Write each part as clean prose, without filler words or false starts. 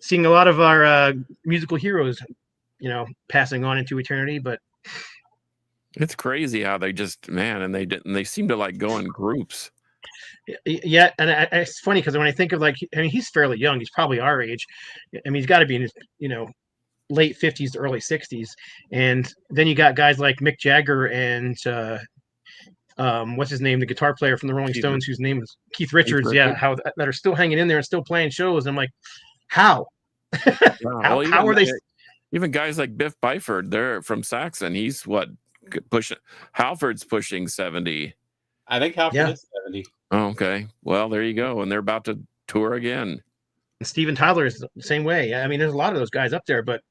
seeing a lot of our musical heroes, passing on into eternity. But it's crazy how they just and they seem to like go in groups. yeah, and it's funny because when I think of he's fairly young. He's probably our age. I mean, he's got to be in his late 50s to early 60s, and then you got guys like Mick Jagger and what's his name, the guitar player from the Rolling Stones, whose name is Keith Richards. Yeah, how that are still hanging in there and still playing shows. I'm like, how? Wow. how are they? Even guys like Biff Byford, they're from Saxon. He's Halford's pushing 70. I think Halford is 70. Oh, okay. Well, there you go. And they're about to tour again. Steven Tyler is the same way. I mean, there's a lot of those guys up there, but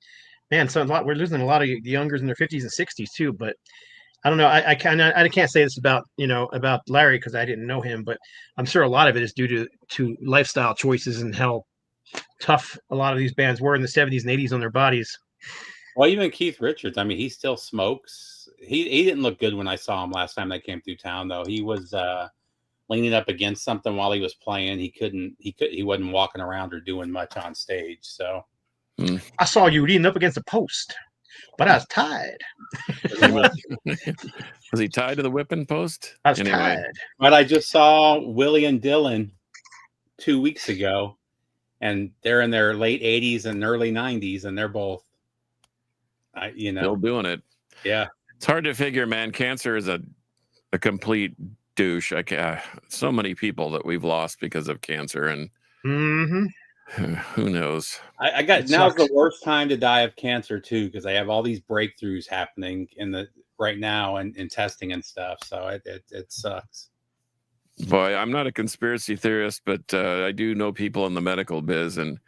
man, we're losing a lot of the youngers in their 50s and 60s too. But I don't know. I can't say this about Larry because I didn't know him, but I'm sure a lot of it is due to lifestyle choices and how tough a lot of these bands were in the 70s and 80s on their bodies. Well, even Keith Richards, I mean, he still smokes. He didn't look good when I saw him last time they came through town, though. He was leaning up against something while he was playing. He wasn't walking around or doing much on stage. So I saw you leaning up against a post, but I was tied. Was he tied to the whipping post? I was tied. But I just saw Willie and Dylan 2 weeks ago, and they're in their late 80s and early 90s, and they're both, still doing it. Yeah. It's hard to figure, man. Cancer is a complete douche. So many people that we've lost because of cancer, and who knows? Now's the worst time to die of cancer too, because they have all these breakthroughs happening right now and testing and stuff. So it sucks. Boy, I'm not a conspiracy theorist, but I do know people in the medical biz, and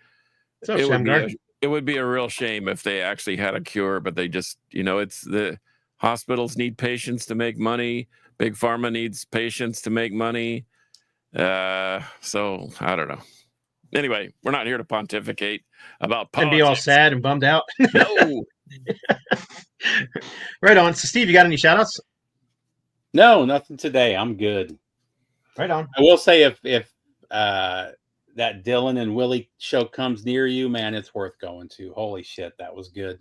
it would be a real shame if they actually had a cure, but they just, it's the hospitals need patients to make money. Big Pharma needs patients to make money. So I don't know. Anyway, we're not here to pontificate about politics. And be all sad and bummed out. No. Right on. So, Steve, you got any shout-outs? No, nothing today. I'm good. Right on. I will say if that Dylan and Willie show comes near you, man, it's worth going to. Holy shit, that was good.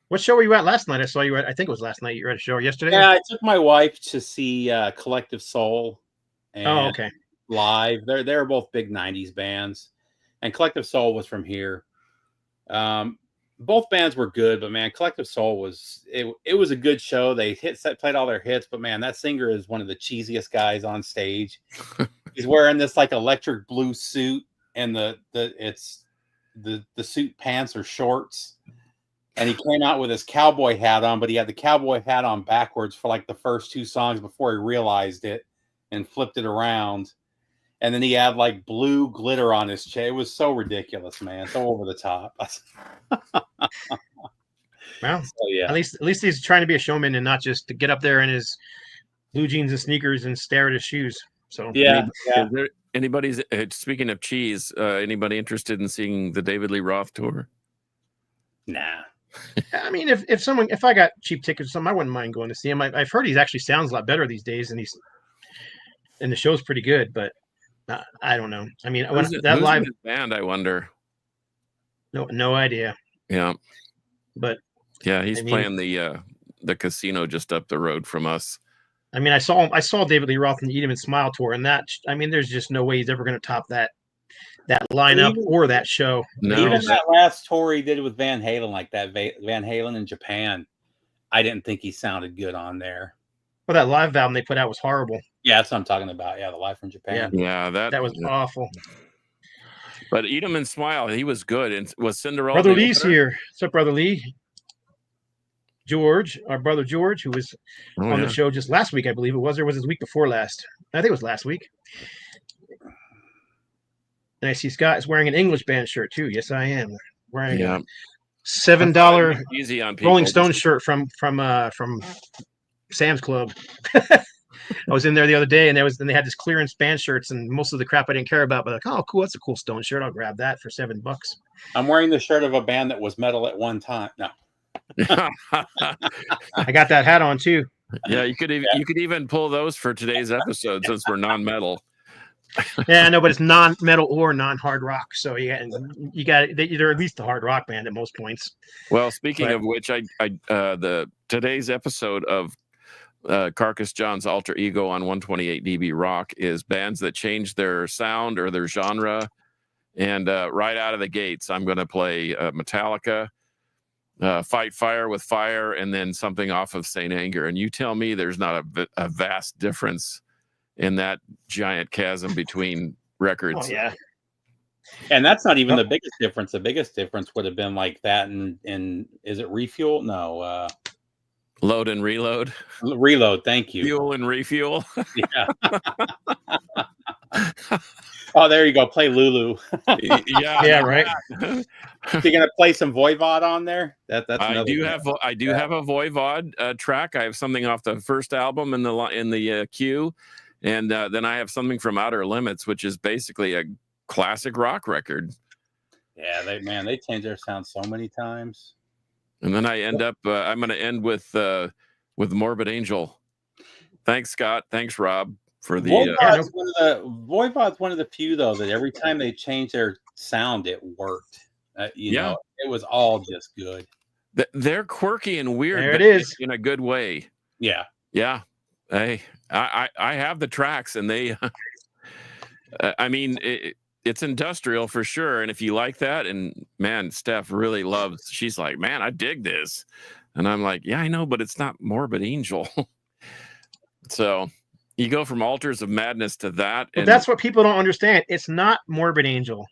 What show were you at last night? I saw you at, I think it was last night. You were at a show yesterday? Yeah, I took my wife to see Collective Soul. Okay. Live. They're both big 90s bands. And Collective Soul was from here. Both bands were good, but man, Collective Soul was a good show. They played all their hits, but man, that singer is one of the cheesiest guys on stage. He's wearing this like electric blue suit, and the suit pants or shorts. And he came out with his cowboy hat on, but he had the cowboy hat on backwards for like the first two songs before he realized it and flipped it around. And then he had like blue glitter on his chair. It was so ridiculous, man. So over the top. Well, so, yeah. At least he's trying to be a showman and not just to get up there in his blue jeans and sneakers and stare at his shoes. So yeah. Is there anybody's speaking of cheese? Anybody interested in seeing the David Lee Roth tour? Nah. I mean, if I got cheap tickets or something, I wouldn't mind going to see him. I've heard he actually sounds a lot better these days, and the show's pretty good. But I don't know. I mean, who's live in his band, I wonder. No idea. Yeah, but yeah, he's playing the casino just up the road from us. I mean, I saw David Lee Roth in the Eat 'Em and Smile tour, and there's just no way he's ever going to top that lineup or that show. No. Even that last tour he did with Van Halen, like that Van Halen in Japan, I didn't think he sounded good on there. Well, that live album they put out was horrible. Yeah, that's what I'm talking about. Yeah, the live from Japan. Yeah, that was awful. But Eat 'Em and Smile, he was good. And was Cinderella? Brother Lee's here. What's up, Brother Lee? George, our brother George, who was on the show just last week, I believe it was, or was it the week before last? I think it was last week. And I see Scott is wearing an English band shirt too. Yes, I am wearing a $7 Rolling Stones shirt from Sam's Club. I was in there the other day, and they had this clearance band shirts, and most of the crap I didn't care about. But like, oh, cool, that's a cool Stone shirt. I'll grab that for $7. I'm wearing the shirt of a band that was metal at one time. No, I got that hat on too. Yeah, you could even pull those for today's episode since we're non-metal. Yeah, I know, but it's non-metal or non-hard rock. So you got they're at least a hard rock band at most points. Well, speaking of which, today's episode of Carcass John's Alter Ego on 128 dB Rock is bands that change their sound or their genre. And right out of the gates, I'm going to play Metallica, Fight Fire with Fire, and then something off of Saint Anger. And you tell me there's not a vast difference in that giant chasm between records. Oh, yeah. And that's not even the biggest difference. The biggest difference would have been like that and is it Refuel? No. Load and Reload. Reload, thank you. Fuel and Refuel. Yeah. Oh, there you go. Play Lulu. Yeah, right. You're gonna play some Voivod on there. That's I do have a Voivod track. I have something off the first album in the queue, and then I have something from Outer Limits, which is basically a classic rock record. Yeah, they changed their sound so many times. And then I end up. I'm going to end with Morbid Angel. Thanks, Scott. Thanks, Rob. For the Voivod's one of the few though that every time they changed their sound, it worked. You know, it was all just good. They're quirky and weird. There it is in a good way. Yeah. Hey, I have the tracks, and they. I mean, it's industrial for sure, and if you like that, and man, Steph really loves. She's like, man, I dig this, and I'm like, yeah, I know, but it's not Morbid Angel. So. You go from Altars of Madness to that. And that's what people don't understand. It's not Morbid Angel.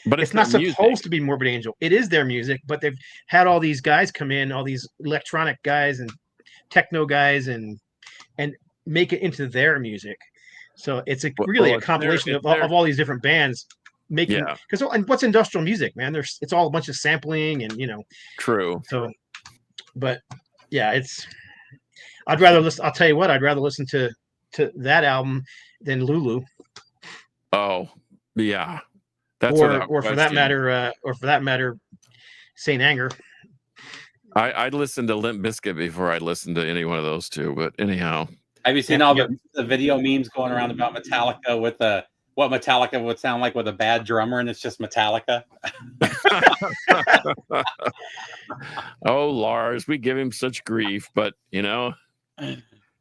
But it's not supposed to be Morbid Angel. It is their music, but they've had all these guys come in, all these electronic guys and techno guys, and make it into their music. So it's really a compilation of all these different bands making. Because what's industrial music, man? It's all a bunch of sampling and True. So, but yeah, it's. I'd rather listen. I'll tell you what. I'd rather listen to that album than Lulu. Oh, yeah. That's or for that matter, Saint Anger. I'd listen to Limp Bizkit before I'd listen to any one of those two. But anyhow, have you seen all the video memes going around about Metallica with what Metallica would sound like with a bad drummer, and it's just Metallica? Oh, Lars, we give him such grief, but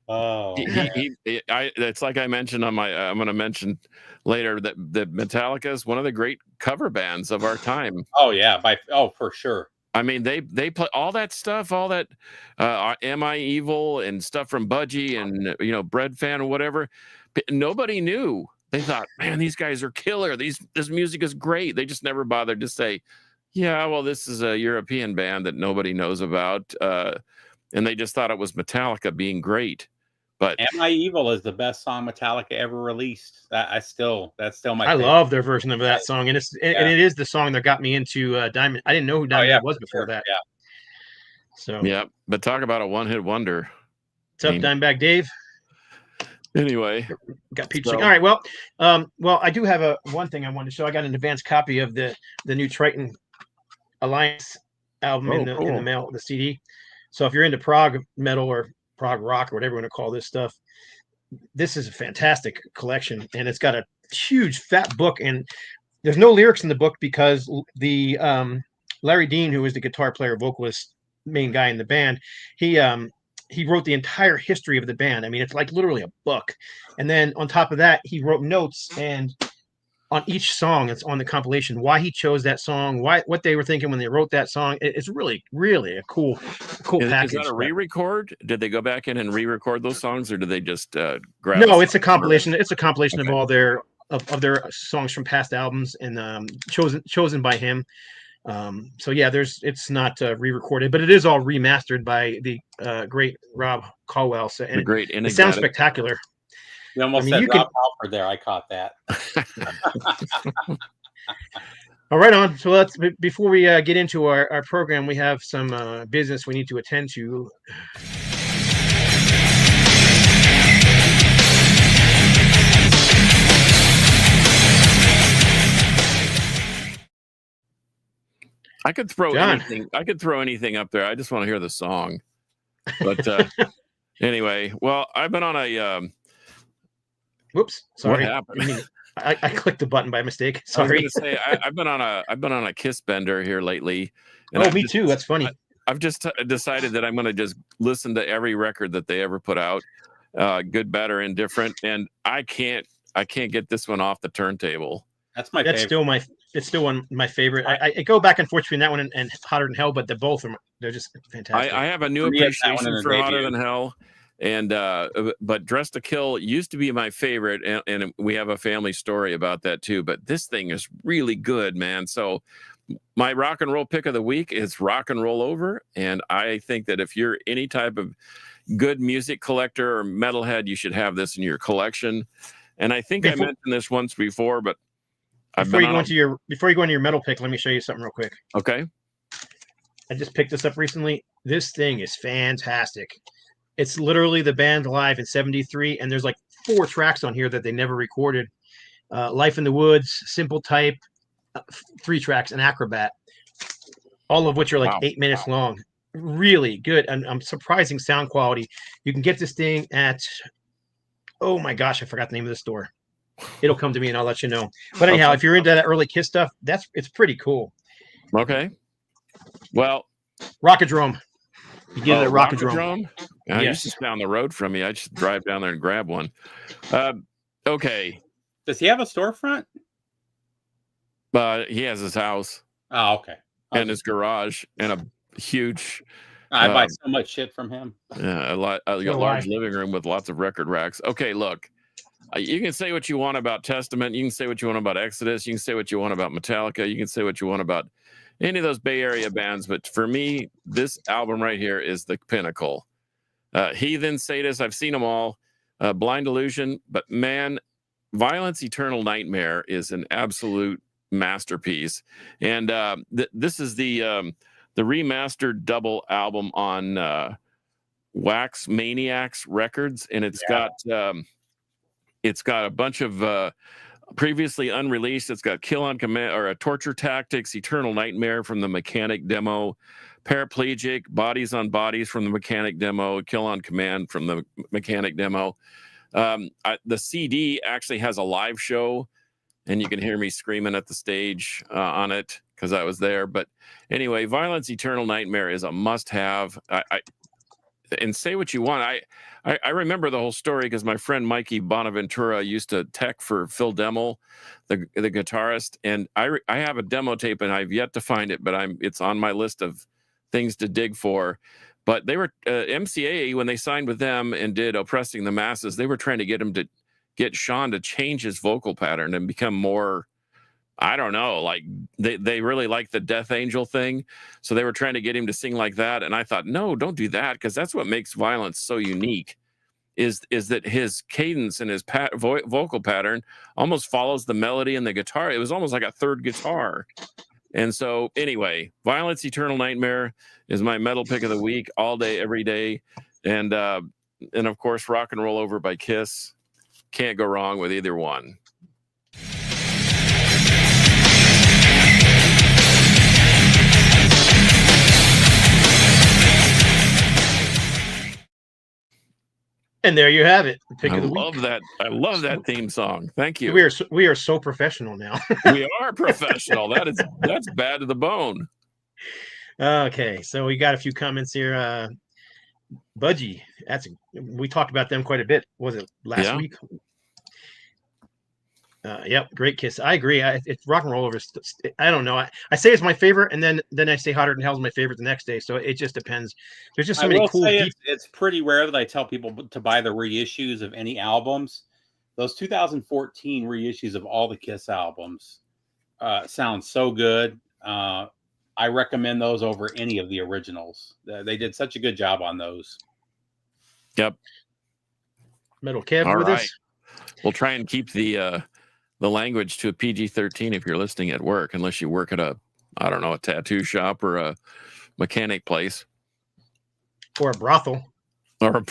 Oh, it's like I mentioned on my. I'm going to mention later that Metallica is one of the great cover bands of our time. Oh yeah, for sure. I mean, they play all that stuff, all that Am I Evil and stuff from Budgie and Bread Fan or whatever. But nobody knew. They thought, man, these guys are killer. This music is great. They just never bothered to say, yeah, well, this is a European band that nobody knows about. And they just thought it was Metallica being great. But Am I Evil is the best song Metallica ever released. That's still my favorite. I love their version of that song. And it is the song that got me into Diamond. I didn't know who Diamond was before that. Yeah. So yeah, but talk about a one-hit wonder. What's up, Dimebag Dave? Anyway, got Peach. All right, well, I do have one thing I wanted to show. I got an advanced copy of the new Triton Alliance album in the mail, the CD. So if you're into prog metal or prog rock or whatever you want to call this stuff, this is a fantastic collection, and it's got a huge fat book. And there's no lyrics in the book because the Larry Dean, who is the guitar player, vocalist, main guy in the band, he wrote the entire history of the band. I mean, it's like literally a book. And then on top of that, he wrote notes, and on each song, it's on the compilation, why he chose that song, what they were thinking when they wrote that song. It's really, really a cool package. Is that a re-record? Did they go back in and re-record those songs, or did they just grab? No, it's a compilation. It's a compilation of all their songs from past albums, and chosen by him. So yeah, it's not re-recorded, but it is all remastered by the great Rob Caldwell. So, and it sounds spectacular. You almost said Rob Halford there. I caught that. All right, on. So before we get into our program, we have some business we need to attend to. I could throw anything. I could throw anything up there. I just want to hear the song. But anyway, well, I've been on a. Whoops, sorry. What happened? I clicked the button by mistake. Sorry. I was going to say I've been on a Kiss bender here lately. And me too. That's funny. I've just decided that I'm going to just listen to every record that they ever put out, good, bad, or indifferent, and I can't get this one off the turntable. That's my favorite. It's still one of my favorite. I go back and forth between that one and Hotter Than Hell, but they're just fantastic. I have a new appreciation for Hotter Than Hell. And but Dressed to Kill used to be my favorite, and we have a family story about that too. But this thing is really good, man. So my rock and roll pick of the week is Rock and Roll Over, and I think that if you're any type of good music collector or metalhead, you should have this in your collection. And I think I mentioned this once before, but before you go into your metal pick, let me show you something real quick. Okay. I just picked this up recently. This thing is fantastic. It's literally the band live in '73, and there's like 4 tracks on here that they never recorded. Life in the Woods, Simple Type, 3 tracks, and Acrobat, all of which are like 8 minutes long. Really good, and surprising sound quality. You can get this thing at, oh my gosh, I forgot the name of the store. It'll come to me, and I'll let you know. But anyhow, if you're into that early Kiss stuff, it's pretty cool. Okay. Well, Rockadrome. You get it at Rockadrome. Yes. Just down the road from me. I just drive down there and grab one. Okay. Does he have a storefront? He has his house. Oh, okay. And his garage and a huge. I buy so much shit from him. Yeah, a large living room with lots of record racks. Okay, look. You can say what you want about Testament. You can say what you want about Exodus. You can say what you want about Metallica. You can say what you want about any of those Bay Area bands. But for me, this album right here is the pinnacle. Heathen, Sadist, I've seen them all. Blind Illusion. But man, Violence, Eternal Nightmare is an absolute masterpiece. And this is the remastered double album on Wax Maniacs Records. And it's got a bunch of previously unreleased. It's got Kill on Command or Torture Tactics, Eternal Nightmare from the Mechanic demo, Paraplegic, Bodies on Bodies from the Mechanic demo, Kill on Command from the Mechanic demo. The CD actually has a live show, and you can hear me screaming at the stage on it because I was there. But anyway, Violence, Eternal Nightmare is a must-have. And say what you want. I remember the whole story because my friend Mikey Bonaventura used to tech for Phil Demmel, the guitarist, and I have a demo tape and I've yet to find it, but it's on my list of things to dig for. But they were MCA when they signed with them and did Oppressing the Masses. They were trying to get Sean to change his vocal pattern and become more. I don't know, like they really like the Death Angel thing. So they were trying to get him to sing like that. And I thought, no, don't do that. Because that's what makes Violence so unique is that his cadence and his vocal pattern almost follows the melody and the guitar. It was almost like a third guitar. And so anyway, Violence, Eternal Nightmare is my metal pick of the week all day, every day. And of course, Rock and Roll Over by Kiss. Can't go wrong with either one. And there you have it. Pick of the week. I love that theme song. Thank you. We are so professional now. We are professional. That's bad to the bone. Okay, so we got a few comments here. Budgie, we talked about them quite a bit. Was it last week? Yep, great Kiss. I agree. It's Rock and Roll Over. I don't know. I say it's my favorite, and then I say Hotter Than Hell is my favorite the next day. So it just depends. There's just so many cool. It's pretty rare that I tell people to buy the reissues of any albums. Those 2014 reissues of all the Kiss albums sound so good. I recommend those over any of the originals. They did such a good job on those. Yep. Metal Kev with us. We'll try and keep the language to a PG-13 if you're listening at work, unless you work at a tattoo shop or a mechanic place. Or a brothel. I'm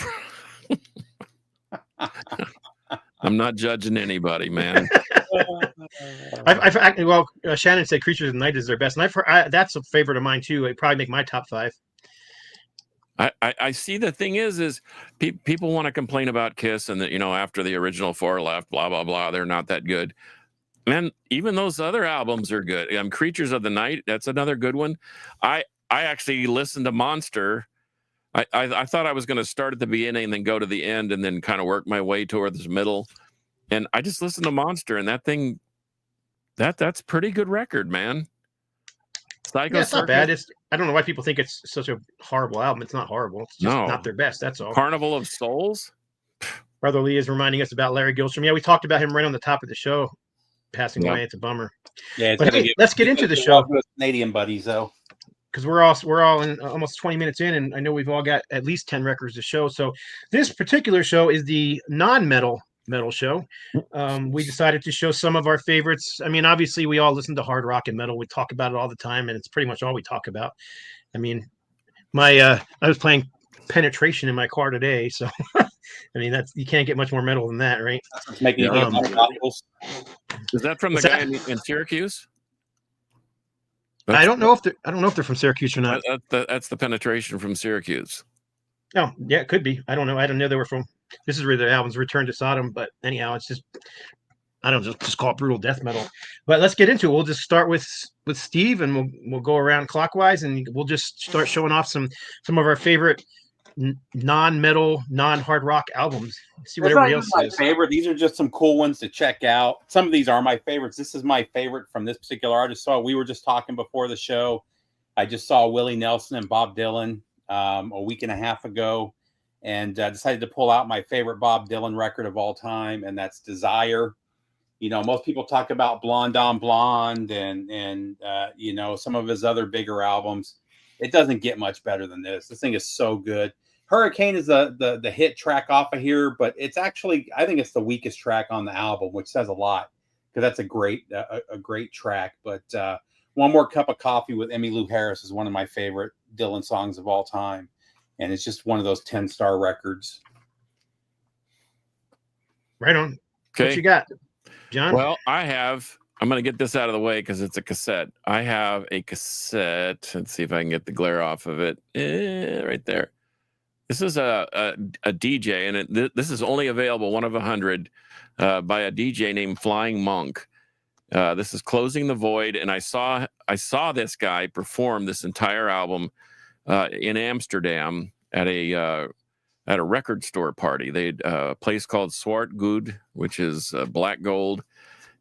not judging anybody, man. Shannon said Creatures of the Night is their best. And that's a favorite of mine, too. It'd probably make my top 5. I see the thing is people want to complain about Kiss and that, you know, after the original four left, blah, blah, blah, they're not that good. And even those other albums are good. Creatures of the Night, that's another good one. I actually listened to Monster. I thought I was going to start at the beginning and then go to the end and then kind of work my way towards the middle. And I just listened to Monster, and that thing, that's pretty good record, man. Psycho it's not bad. I don't know why people think it's such a horrible album. It's not horrible. It's just not their best. That's all. Carnival of Souls. Brother Lee is reminding us about Larry Gilstrom. Yeah, we talked about him right on the top of the show, passing away. It's a bummer. Yeah, but hey, let's get into the show. Canadian buddies, though, because we're all in almost 20 minutes in, and I know we've all got at least 10 records to show. So this particular show is the non-metal show. We decided to show some of our favorites. I mean, obviously we all listen to hard rock and metal. We talk about it all the time, and it's pretty much all we talk about. I mean, I was playing Penetration in my car today, so I mean, you can't get much more metal than that, right? Is that from the guy in Syracuse? I don't know if they're from Syracuse or not. That's the Penetration from Syracuse. Oh, yeah, it could be. I don't know. I didn't know they were from. This is where their album's Return to Sodom, but anyhow, it's just I don't just call it brutal death metal. But let's get into it. We'll just start with Steve, and we'll go around clockwise, and we'll just start showing off some of our favorite non-metal, non-hard rock albums. See what everybody else says. Favorite. These are just some cool ones to check out. Some of these are my favorites. This is my favorite from this particular artist. So we were just talking before the show. I just saw Willie Nelson and Bob Dylan a week and a half ago, and decided to pull out my favorite Bob Dylan record of all time, and that's Desire. You know, most people talk about Blonde on Blonde and you know, some of his other bigger albums. It doesn't get much better than this. This thing is so good. Hurricane is the hit track off of here, but it's actually, I think it's the weakest track on the album, which says a lot because that's a great track. But One More Cup of Coffee with Emmylou Harris is one of my favorite Dylan songs of all time. And it's just one of those 10-star records. Right on. Okay. What you got, John? Well, I'm going to get this out of the way because it's a cassette. I have a cassette. Let's see if I can get the glare off of it. Right there. This is a DJ, and this is only available, one of 100, by a DJ named Flying Monk. This is Closing the Void, and I saw this guy perform this entire album in Amsterdam at a record store party. They had a place called Zwart Goud, which is black gold,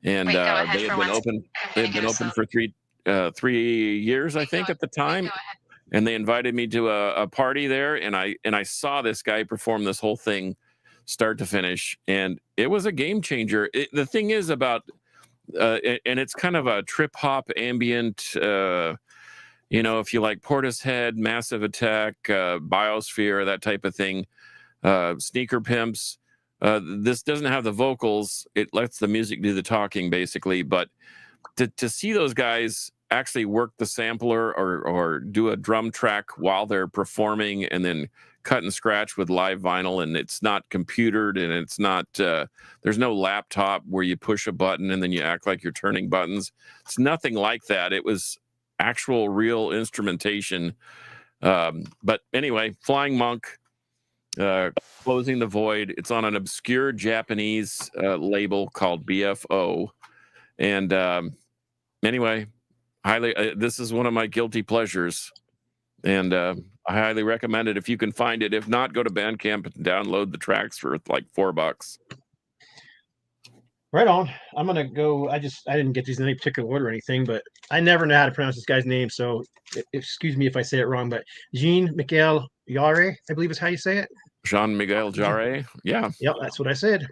and they had been open for 3 years, I think, at the time. And they invited me to a party there, and I saw this guy perform this whole thing, start to finish, and it was a game changer. The thing is about, and it's kind of a trip hop ambient. You know, if you like Portishead, Massive Attack, Biosphere, that type of thing, Sneaker Pimps. This doesn't have the vocals; it lets the music do the talking, basically. But to see those guys actually work the sampler or do a drum track while they're performing and then cut and scratch with live vinyl, and it's not computered, and it's not there's no laptop where you push a button and then you act like you're turning buttons. It's nothing like that. It was actual real instrumentation. But anyway, Flying Monk, Closing the Void. It's on an obscure Japanese label called BFO. And anyway, this is one of my guilty pleasures, and I highly recommend it if you can find it. If not, go to Bandcamp and download the tracks for like $4. Right on. I'm gonna go. I didn't get these in any particular order or anything, but I never know how to pronounce this guy's name, so excuse me if I say it wrong. But Jean-Michel Jarre, I believe is how you say it. Jean-Michel Jarre. Yeah. Yep, that's what I said.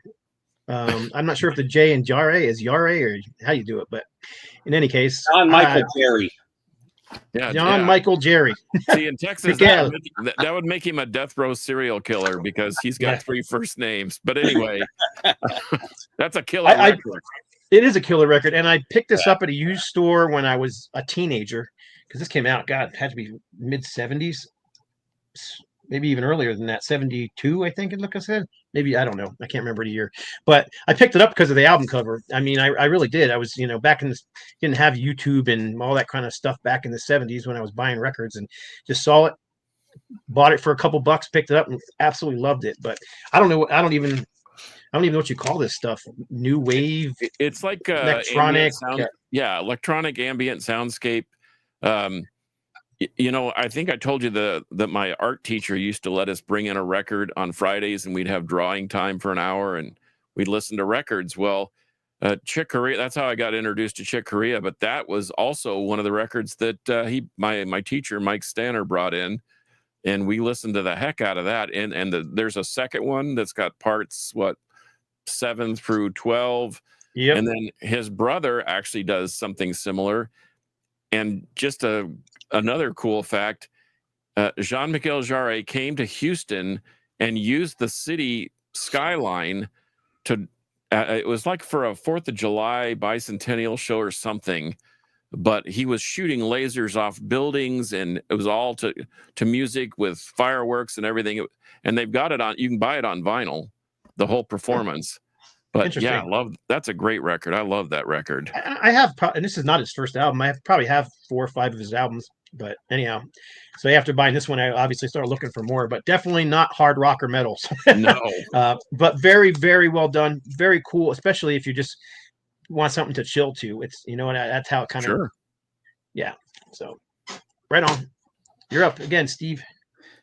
I'm not sure if the J in Jarre is Jarre or how you do it, but in any case, John Michael Jerry. Yeah, John Michael Jerry. See, in Texas, that would make him a death row serial killer because he's got 3 first names. But anyway, that's a killer record. It is a killer record, and I picked this up at a used store when I was a teenager because this came out. God, it had to be mid-70s. Maybe even earlier than that, 72, I think it looked like I said. Maybe, I don't know. I can't remember the year. But I picked it up because of the album cover. I mean, I really did. I was, back in this, didn't have YouTube and all that kind of stuff back in the 70s when I was buying records, and just saw it bought it for a couple bucks, picked it up, and absolutely loved it. But I don't even know what you call this stuff. New wave. It's like electronic sound, electronic ambient soundscape. I think I told you that my art teacher used to let us bring in a record on Fridays, and we'd have drawing time for an hour, and we'd listen to records. Well, Chick Corea, that's how I got introduced to Chick Corea, but that was also one of the records that my teacher Mike Stanner brought in, and we listened to the heck out of that. And there's a second one that's got parts 7 through 12. Yep. And then his brother actually does something similar. And just another cool fact, Jean-Michel Jarre came to Houston and used the city skyline to it was like for a 4th of July bicentennial show or something, but he was shooting lasers off buildings, and it was all to music with fireworks and everything. And they've got it on, you can buy it on vinyl, the whole performance. But yeah, that's a great record. I love that record. I have, and this is not his first album. I probably have 4 or 5 of his albums, but anyhow, so after buying this one, I obviously started looking for more, but definitely not hard rock or metal. No, but very, very well done. Very cool, especially if you just want something to chill to. It's, that's how it kind of, yeah. So right on. You're up again, Steve.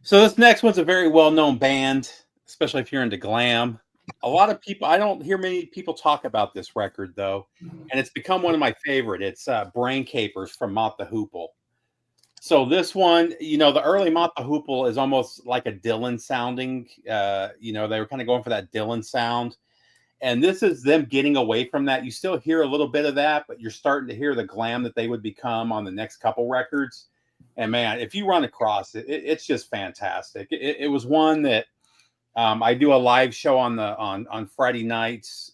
So this next one's a very well-known band, especially if you're into glam. A lot of people, I don't hear many people talk about this record though, and it's become one of my favorite. It's Brain Capers from Mott the Hoople. So this one, the early Mott the Hoople is almost like a Dylan sounding. They were kind of going for that Dylan sound, and this is them getting away from that. You still hear a little bit of that, but you're starting to hear the glam that they would become on the next couple records. And man, if you run across it, it's just fantastic. It was one that. I do a live show on Friday nights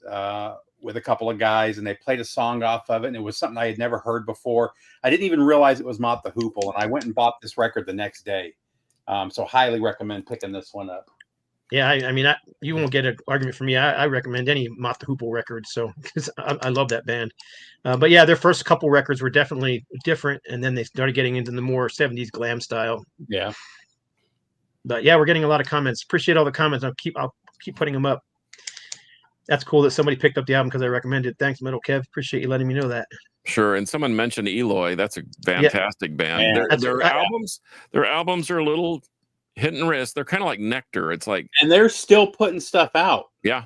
with a couple of guys, and they played a song off of it, and it was something I had never heard before. I didn't even realize it was Mott the Hoople, and I went and bought this record the next day. So highly recommend picking this one up. Yeah, I mean, you won't get an argument from me. I recommend any Mott the Hoople record, so because I love that band. But yeah, their first couple records were definitely different, and then they started getting into the more 70s glam style. Yeah. But yeah, we're getting a lot of comments. Appreciate all the comments. I'll keep putting them up. That's cool that somebody picked up the album because I recommended. Thanks, Metal Kev. Appreciate you letting me know that. Sure. And someone mentioned Eloy. That's a fantastic band. Their albums are a little hit and miss. They're kind of like Nectar. It's like, and they're still putting stuff out. Yeah.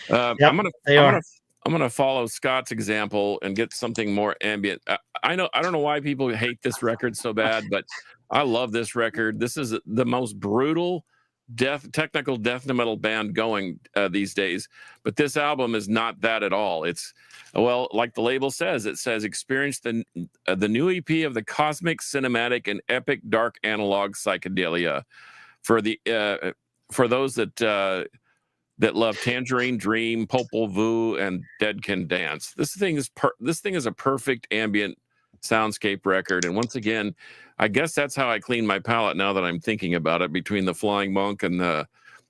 I'm gonna follow Scott's example and get something more ambient. I don't know why people hate this record so bad, but I love this record. This is the most brutal technical death metal band going these days. But this album is not that at all. It's, well, like the label says, it says experience the new EP of the cosmic, cinematic, and epic dark analog psychedelia for those that love Tangerine Dream, Popol Vuh, and Dead Can Dance. This thing is a perfect ambient soundscape record. And once again, I guess that's how I clean my palate now that I'm thinking about it, between the Flying Monk and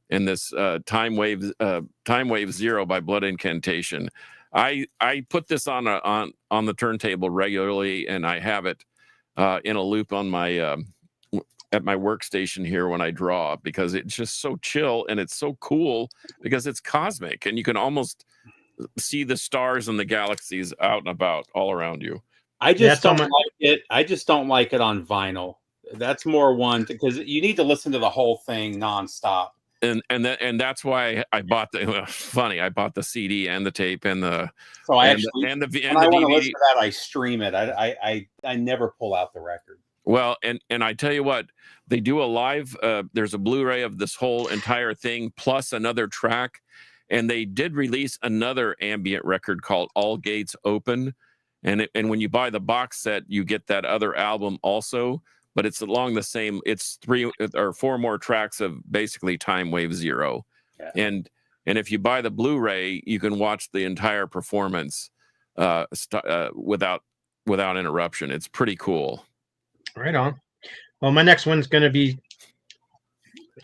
this Time Wave Zero by Blood Incantation. I put this on the turntable regularly, and I have it in a loop on my at my workstation here when I draw, because it's just so chill and it's so cool because it's cosmic and you can almost see the stars and the galaxies out and about all around you. I just don't like it. I just don't like it on vinyl. That's more one, because you need to listen to the whole thing nonstop. And that's why I bought I bought the CD and the tape and the when I want to listen to that, I stream it. I never pull out the record. Well, and I tell you what, they do a live. There's a Blu-ray of this whole entire thing plus another track, and they did release another ambient record called All Gates Open. And when you buy the box set, you get that other album also, but it's along the same. It's 3 or 4 more tracks of basically Time Wave Zero, and if you buy the Blu-ray, you can watch the entire performance without interruption. It's pretty cool. Right on. Well, my next one's going to be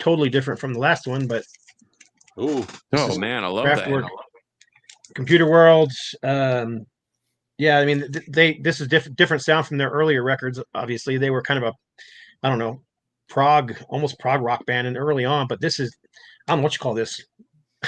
totally different from the last one, but oh man, I love that. Computer Worlds. Yeah, I mean, this is different sound from their earlier records. Obviously, they were kind of almost prog rock band, and early on. But this is, I don't know what you call this.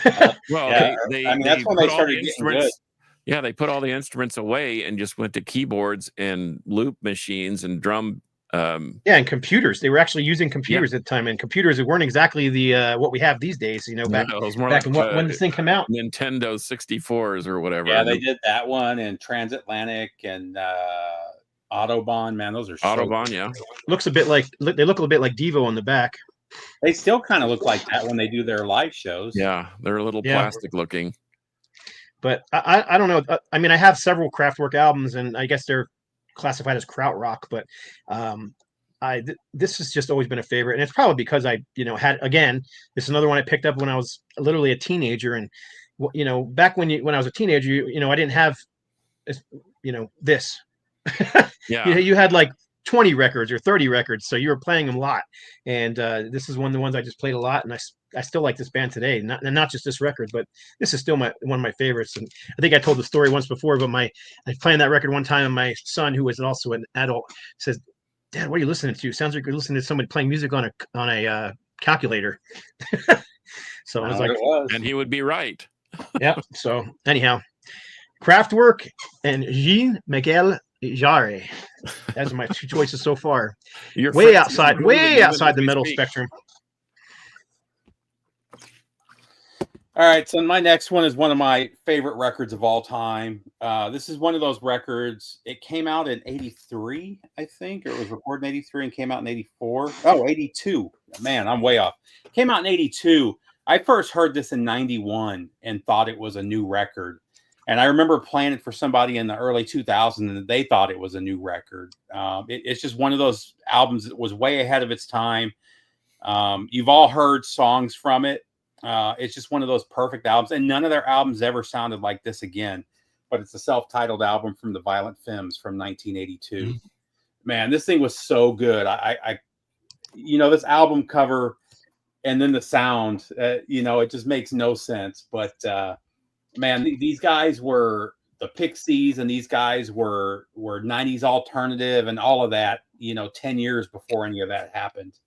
Well, Yeah, they I mean, that's when they put all started the getting good. instruments. Yeah, they put all the instruments away and just went to keyboards and loop machines and drum. Yeah, and computers. They were actually using computers at the time, and computers weren't exactly the what we have these days. You know, back No, it was more back like when this thing came out. Nintendo 64s or whatever. Yeah, they did that one, and Transatlantic and Autobahn. Man, those are Autobahn. Yeah, looks a bit like they look a little bit like Devo on the back. They still kind of look like that when they do their live shows. Yeah, they're a little plastic looking. But I don't know. I mean, I have several Kraftwerk albums, and I guess they're classified as krautrock. But this has just always been a favorite, and it's probably because I had, again, this is another one I picked up when I was literally a teenager, and back when I was a teenager, I didn't have this. Yeah, you had like 20 records or 30 records, so you were playing them a lot, and this is one of the ones I just played a lot, and I still like this band today, not just this record, but this is still one of my favorites. And I think I told the story once before, but I was playing that record one time, and my son, who was also an adult, says, "Dad, what are you listening to? Sounds like you're listening to somebody playing music on a calculator." So I was like, and he would be right. Yeah. So anyhow, Kraftwerk and Jean-Michel Jarre. Those are my two choices so far. Way outside the metal spectrum. All right, so my next one is one of my favorite records of all time. This is one of those records. It came out in 83, I think, or it was recorded in 83 and came out in 84. Oh, 82. Man, I'm way off. Came out in 82. I first heard this in 91 and thought it was a new record. And I remember playing it for somebody in the early 2000s, and they thought it was a new record. It's just one of those albums that was way ahead of its time. You've all heard songs from it. It's just one of those perfect albums, and none of their albums ever sounded like this again. But it's a self-titled album from the Violent Femmes from 1982. Mm-hmm. Man, this thing was so good. I this album cover and then the sound, it just makes no sense. But man, these guys were the Pixies, and these guys were 90s alternative and all of that, 10 years before any of that happened.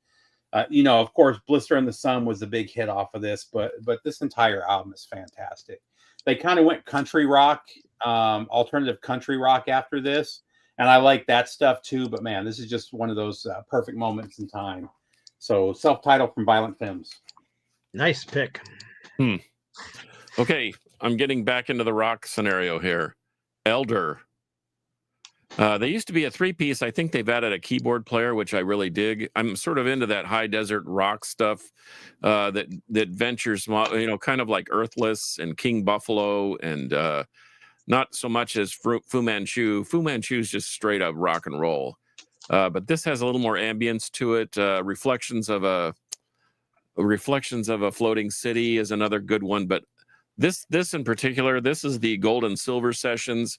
Of course, Blister in the Sun was the big hit off of this, but this entire album is fantastic. They kind of went country rock, alternative country rock after this, and I like that stuff too. But man, this is just one of those perfect moments in time. So, self-titled from Violent Femmes. Nice pick. Okay, I'm getting back into the rock scenario here. Elder. They used to be a three-piece. I think they've added a keyboard player, which I really dig. I'm sort of into that high desert rock stuff that ventures, kind of like Earthless and King Buffalo, and not so much as Fu Manchu. Fu Manchu is just straight up rock and roll, but this has a little more ambience to it. Reflections of a Floating City is another good one, but this in particular, this is the Gold and Silver Sessions.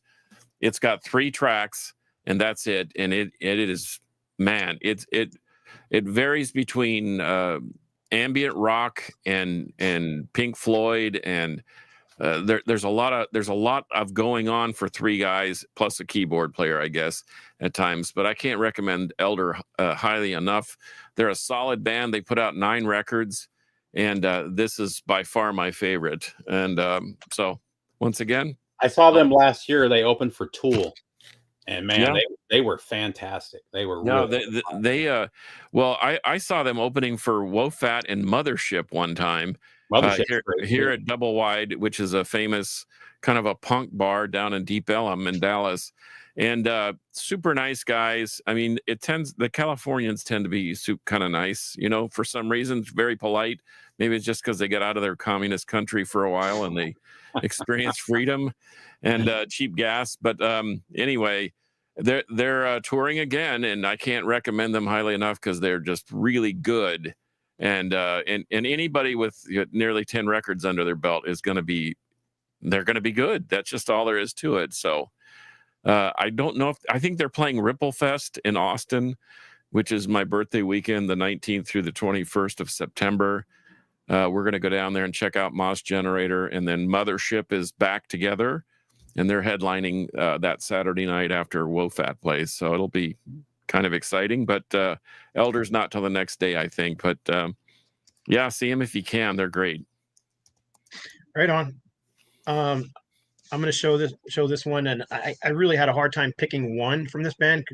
It's got 3 tracks, and that's it. And it is, man, it varies between ambient rock and Pink Floyd, and there's a lot of going on for 3 guys plus a keyboard player, I guess, at times. But I can't recommend Elder highly enough. They're a solid band. They put out 9 records, and this is by far my favorite. And so once again, I saw them last year. They opened for Tool, and man, they were fantastic. They were I saw them opening for Wofat and Mothership one time. Here at Double Wide, which is a famous kind of a punk bar down in Deep Ellum in Dallas, and super nice guys. I mean, the Californians tend to be kind of nice, for some reason, very polite. Maybe it's just because they get out of their communist country for a while and they experience freedom and cheap gas. But anyway, they're touring again, and I can't recommend them highly enough because they're just really good. And anybody with nearly 10 records under their belt they're going to be good. That's just all there is to it. So I don't know I think they're playing Ripple Fest in Austin, which is my birthday weekend, the 19th through the 21st of September. We're going to go down there and check out Moss Generator, and then Mothership is back together, and they're headlining that Saturday night after Wofat plays. So it'll be kind of exciting. But Elder's not till the next day, I think. But yeah, see them if you can. They're great. Right on. I'm going to show this one, and I really had a hard time picking one from this band.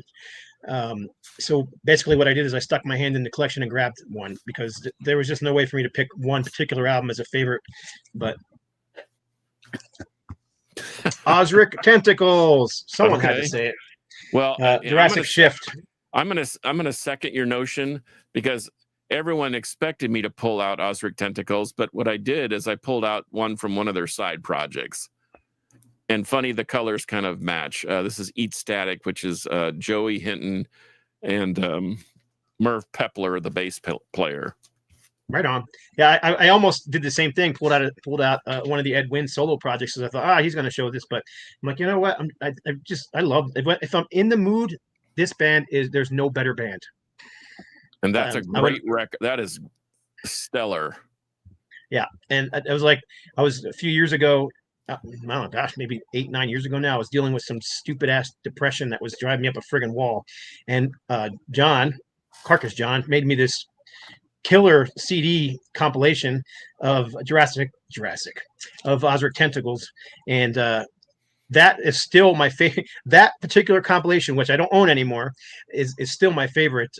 So basically what I did is I stuck my hand in the collection and grabbed one because there was just no way for me to pick one particular album as a favorite. But Ozric Tentacles, someone had to say it. Well, Jurassic Shift. I'm gonna second your notion because everyone expected me to pull out Ozric Tentacles, but what I did is I pulled out one from one of their side projects. And funny, the colors kind of match. This is Eat Static, which is Joey Hinton and Merv Pepler, the bass player. Right on. Yeah, I almost did the same thing. Pulled out one of the Ed Wynn solo projects because I thought, he's going to show this. But I'm like, you know what? I love if I'm in the mood. This band there's no better band. And that's a great record. That is stellar. Yeah, and I was a few years ago. Oh gosh, maybe 8-9 years ago now. I was dealing with some stupid ass depression that was driving me up a friggin' wall, and Carcass John, made me this killer CD compilation of Jurassic of Ozric Tentacles, and that is still my favorite. That particular compilation, which I don't own anymore, is still my favorite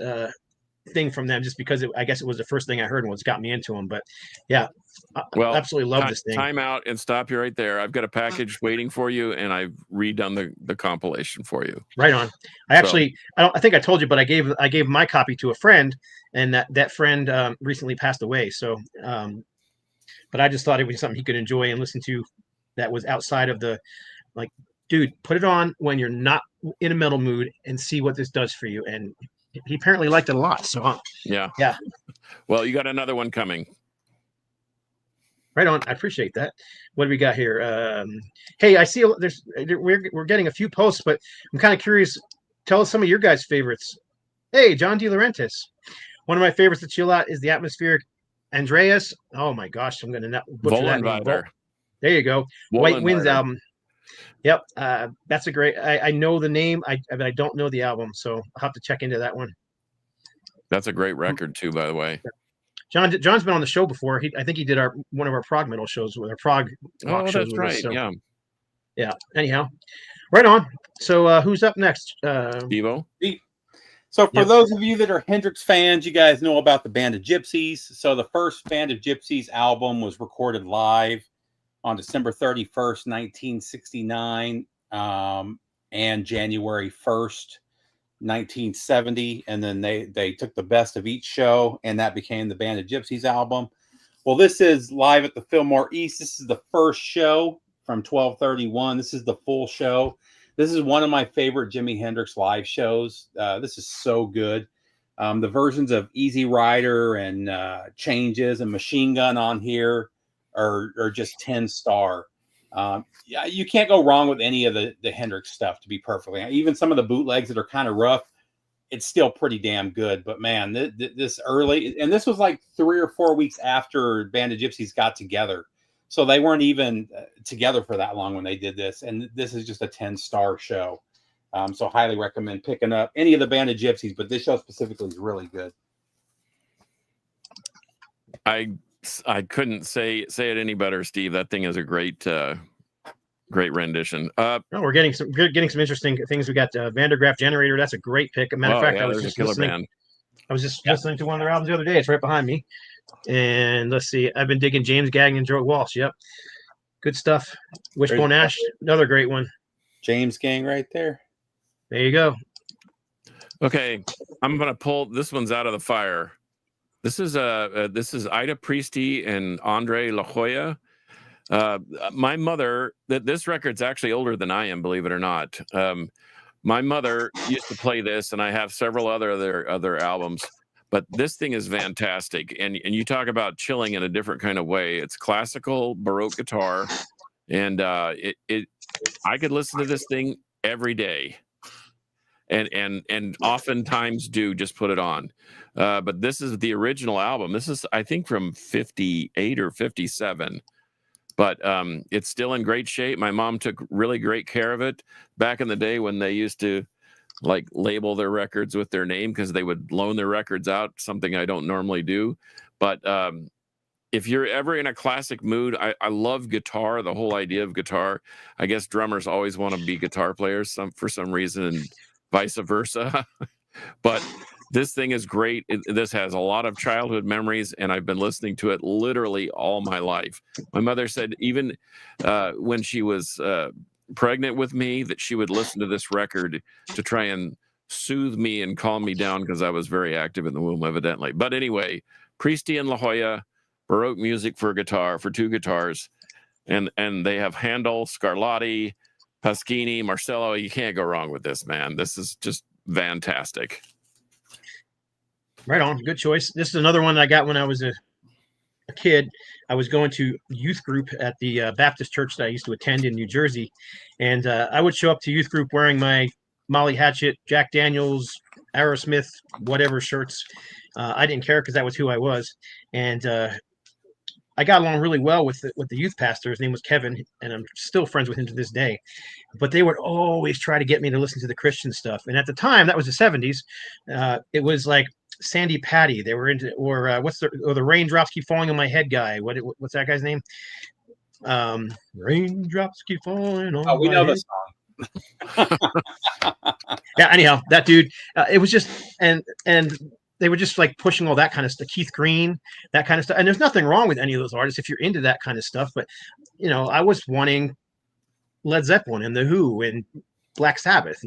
thing from them, just because I guess it was the first thing I heard and what's got me into them. But yeah, I absolutely love this thing. Time out and stop you right there. I've got a package waiting for you, and I've redone the compilation for you. Right on. I think I told you, but I gave my copy to a friend, and that friend recently passed away. So, but I just thought it was something he could enjoy and listen to. That was outside of the, like, dude, put it on when you're not in a metal mood and see what this does for you. And he apparently liked it a lot. So yeah. Well, you got another one coming. Right on. I appreciate that. What do we got here? Hey, I see we're getting a few posts, but I'm kind of curious. Tell us some of your guys' favorites. Hey, John De Laurentiis. One of my favorites to chill out is the Atmospheric Andreas. Oh my gosh, I'm gonna butcher that name. There you go. White Winds album. Yep, that's a great. I know the name, but I don't know the album, so I'll have to check into that one. That's a great record too, by the way. John's been on the show before. I think he did one of our prog metal shows with our prog rock shows. That's right. So. Yeah. Anyhow, right on. So who's up next? Devo. So for those of you that are Hendrix fans, you guys know about the Band of Gypsys. So the first Band of Gypsys album was recorded live on December 31st, 1969, and January 1st, 1970. And then they took the best of each show, and that became the Band of Gypsys album. Well, this is live at the Fillmore East. This is the first show from 12/31. This is the full show. This is one of my favorite Jimi Hendrix live shows. This is so good. The versions of Easy Rider and Changes and Machine Gun on here are just 10-star. Yeah, you can't go wrong with any of the Hendrix stuff, to be perfectly honest. Even some of the bootlegs that are kind of rough, it's still pretty damn good. But man, this early, and this was like 3 or 4 weeks after Band of Gypsys got together. So they weren't even together for that long when they did this. And this is just a 10-star show. So highly recommend picking up any of the Band of Gypsys, but this show specifically is really good. I couldn't say it any better, Steve. That thing is a great rendition. We're getting some interesting things. We got Vandergraaf Generator. That's a great pick. As a matter of fact, I was just listening to one of their albums the other day. It's right behind me. And let's see. I've been digging James Gagnon and Joe Walsh. Yep, good stuff. Wishbone Ash, another great one. James Gang right there. There you go. Okay, I'm gonna pull this one's out of the fire. This is Ida Priesty and Andre La Jolla. My mother, this record's actually older than I am, believe it or not. My mother used to play this, and I have several other albums. But this thing is fantastic, and you talk about chilling in a different kind of way. It's classical Baroque guitar, and I could listen to this thing every day, and oftentimes do just put it on. But this is the original album. This is, I think, from 58 or 57. But it's still in great shape. My mom took really great care of it back in the day when they used to like label their records with their name because they would loan their records out, something I don't normally do. But if you're ever in a classic mood, I love guitar, the whole idea of guitar. I guess drummers always want to be guitar players for some reason, and vice versa. But this thing is great. This has a lot of childhood memories, and I've been listening to it literally all my life. My mother said even when she was pregnant with me that she would listen to this record to try and soothe me and calm me down because I was very active in the womb, evidently. But anyway, Priesti and La Jolla, Baroque music for guitar, for two guitars. And they have Handel, Scarlatti, Pasquini, Marcello. You can't go wrong with this, man. This is just fantastic. Right on. Good choice. This is another one I got when I was a kid. I was going to youth group at the Baptist church that I used to attend in New Jersey. And I would show up to youth group wearing my Molly Hatchet, Jack Daniels, Aerosmith, whatever shirts. I didn't care because that was who I was. And I got along really well with the youth pastor. His name was Kevin, and I'm still friends with him to this day. But they would always try to get me to listen to the Christian stuff. And at the time, that was the 70s. It was like Sandy Patty. They were into, or the Raindrops Keep Falling on My Head guy. What's that guy's name? Raindrops keep falling on. Oh, we know head. the song. Yeah. Anyhow, that dude. It was just and they were just like pushing all that kind of stuff. Keith Green, that kind of stuff. And there's nothing wrong with any of those artists if you're into that kind of stuff. But I was wanting Led Zeppelin and The Who and Black Sabbath,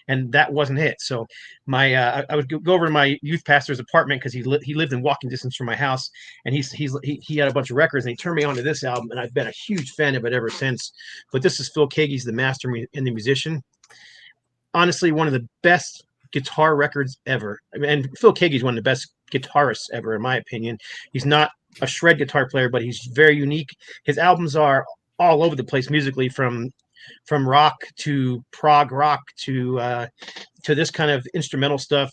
and that wasn't it. So I would go over to my youth pastor's apartment because he lived in walking distance from my house, and he had a bunch of records, and he turned me on to this album, and I've been a huge fan of it ever since. But this is Phil Keaggy's The Master and the Musician. Honestly, one of the best guitar records ever. And Phil Keaggy's one of the best guitarists ever, in my opinion. He's not a shred guitar player, but he's very unique. His albums are all over the place musically, from rock to prog rock to this kind of instrumental stuff.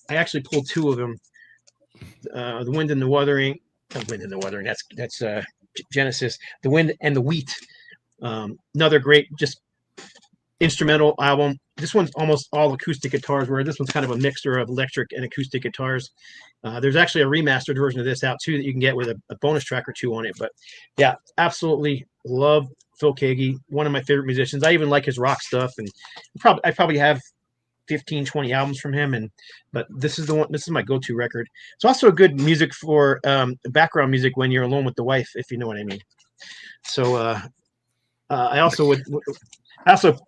I actually pulled two of them. The Wind and the Wuthering. Wind and the Wuthering. That's Genesis. The Wind and the Wheat. Another great just instrumental album. This one's almost all acoustic guitars, where this one's kind of a mixture of electric and acoustic guitars. There's actually a remastered version of this out too that you can get with a bonus track or two on it. But yeah, absolutely love Phil Keaggy, one of my favorite musicians. I even like his rock stuff, and I probably have 15, 20 albums from him. But this is the one. This is my go-to record. It's also good music for background music when you're alone with the wife, if you know what I mean. So I also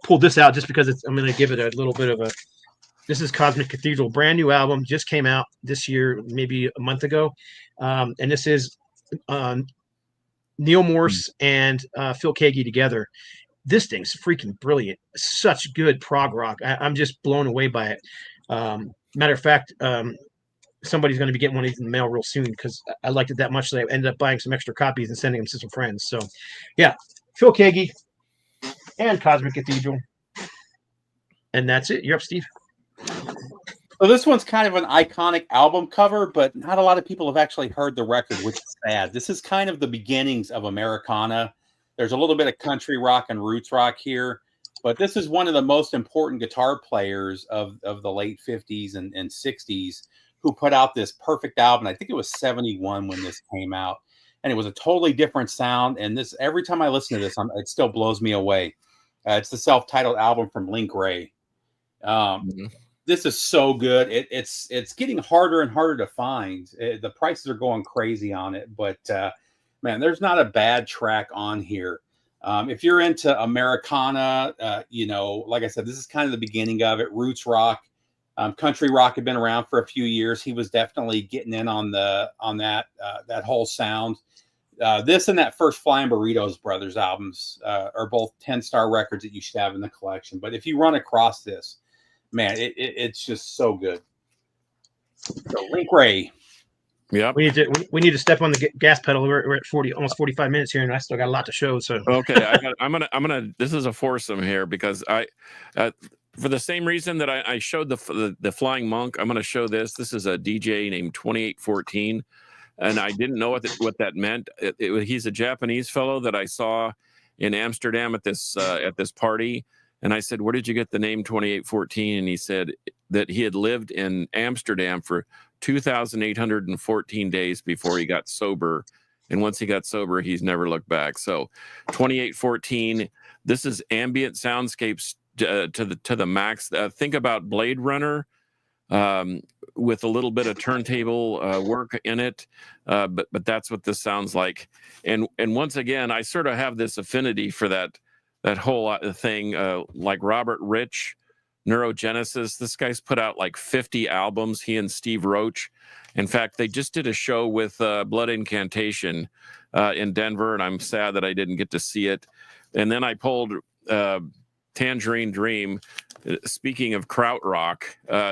pulled this out just because I'm going to give it a little bit of a. This is Cosmic Cathedral, brand new album, just came out this year, maybe a month ago, and this is Neil Morse and Phil Keaggy together. This thing's freaking brilliant. Such good prog rock. I'm just blown away by it. Matter of fact, somebody's going to be getting one of these in the mail real soon because I liked it that much that I ended up buying some extra copies and sending them to some friends. So, yeah, Phil Keaggy and Cosmic Cathedral. And that's it. You're up, Steve. So this one's kind of an iconic album cover, but not a lot of people have actually heard the record, which is sad. This is kind of the beginnings of Americana. There's a little bit of country rock and roots rock here, but this is one of the most important guitar players of the late 50s and 60s who put out this perfect album. I think it was 71 when this came out, and it was a totally different sound. And this, every time I listen to this, it still blows me away. It's the self-titled album from Link Wray. This is so good. It's getting harder and harder to find. The prices are going crazy on it, but man, there's not a bad track on here. If you're into Americana, like I said, this is kind of the beginning of it. Roots rock, country rock had been around for a few years. He was definitely getting in on that whole sound. This and that first Flying Burritos Brothers albums are both 10-star records that you should have in the collection. But if you run across this, man, it's just so good. So Link Wray. Yeah, we need to step on the gas pedal. We're at almost 45 minutes here, and I still got a lot to show. So okay, I'm gonna. This is a foursome here because for the same reason that I showed the Flying Monk, I'm gonna show this. This is a DJ named 2814, and I didn't know what that meant. He's a Japanese fellow that I saw in Amsterdam at this party. And I said, where did you get the name 2814? And he said that he had lived in Amsterdam for 2,814 days before he got sober. And once he got sober, he's never looked back. So 2814, this is ambient soundscapes to the max. Think about Blade Runner with a little bit of turntable work in it. But that's what this sounds like. And once again, I sort of have this affinity for that whole thing, like Robert Rich, Neurogenesis. This guy's put out like 50 albums, he and Steve Roach. In fact, they just did a show with Blood Incantation in Denver, and I'm sad that I didn't get to see it. And then I pulled Tangerine Dream. Speaking of krautrock,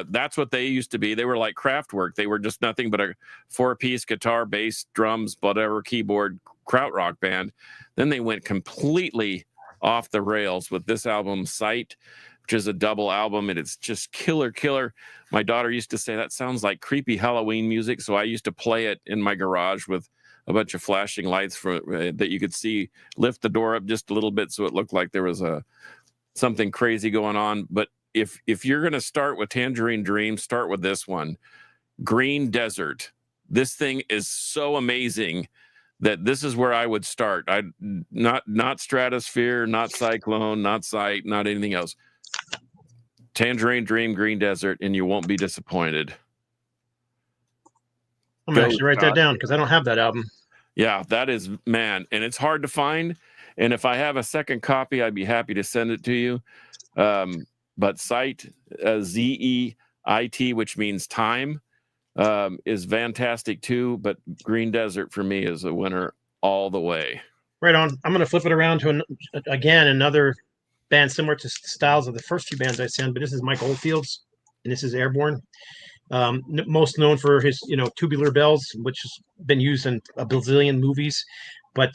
that's what they used to be. They were like Kraftwerk. They were just nothing but a 4-piece guitar, bass, drums, whatever, keyboard, krautrock band. Then they went completely off the rails with this album, Sight, which is a double album, and it's just killer. My daughter used to say that sounds like creepy Halloween music, so I used to play it in my garage with a bunch of flashing lights that you could see, lift the door up just a little bit so it looked like there was something crazy going on. But if you're going to start with Tangerine Dream, start with this one, Green Desert. This thing is so amazing that this is where I would start. Not Stratosphere, not Cyclone, not Sight, not anything else. Tangerine Dream, Green Desert, and you won't be disappointed. I'm going to actually write that down because I don't have that album. Yeah, that is, man, and it's hard to find. And if I have a second copy, I'd be happy to send it to you. But Sight, Z-E-I-T, which means time, is fantastic too. But Green Desert for me is a winner all the way. Right on. I'm going to flip it around to another band similar to styles of the first few bands I sent, but this is Mike Oldfield's, and this is Airborne. Most known for his, Tubular Bells, which has been used in a bazillion movies. But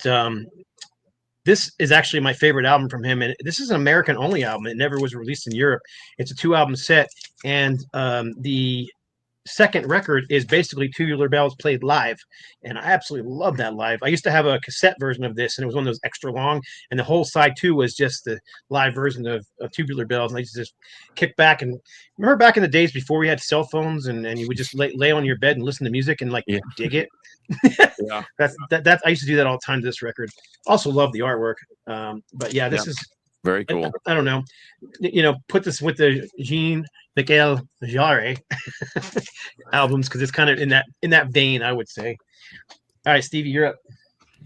this is actually my favorite album from him, and this is an American-only album. It never was released in Europe. It's a 2-album set, and the second record is basically Tubular Bells played live, and I absolutely love that live. I used to have a cassette version of this, and it was one of those extra long, and the whole side 2 was just the live version of Tubular Bells, and I used to just kick back. And remember back in the days before we had cell phones, and you would just lay on your bed and listen to music and dig it. Yeah, that's I used to do that all the time to this record. Also love the artwork, but yeah, this is very cool. I don't know, put this with the Jean-Michel Jarre albums because it's kind of in that vein, I would say. All right, Stevie, you're up.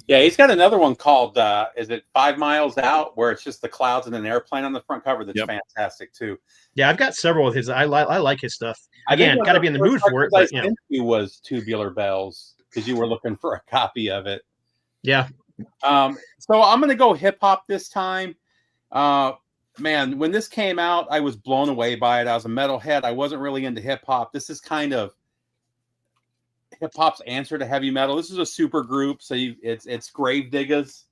Yeah, he's got another one called is it 5 Miles Out, where it's just the clouds and an airplane on the front cover. That's fantastic too. Yeah, I've got several of his. I like his stuff. Again, got to be in the mood for it. But, was Tubular Bells because you were looking for a copy of it. Yeah. So I'm gonna go hip hop this time. Man, when this came out, I was blown away by it. I was a metalhead. I wasn't really into hip hop. This is kind of hip hop's answer to heavy metal. This is a super group, so it's Gravediggaz.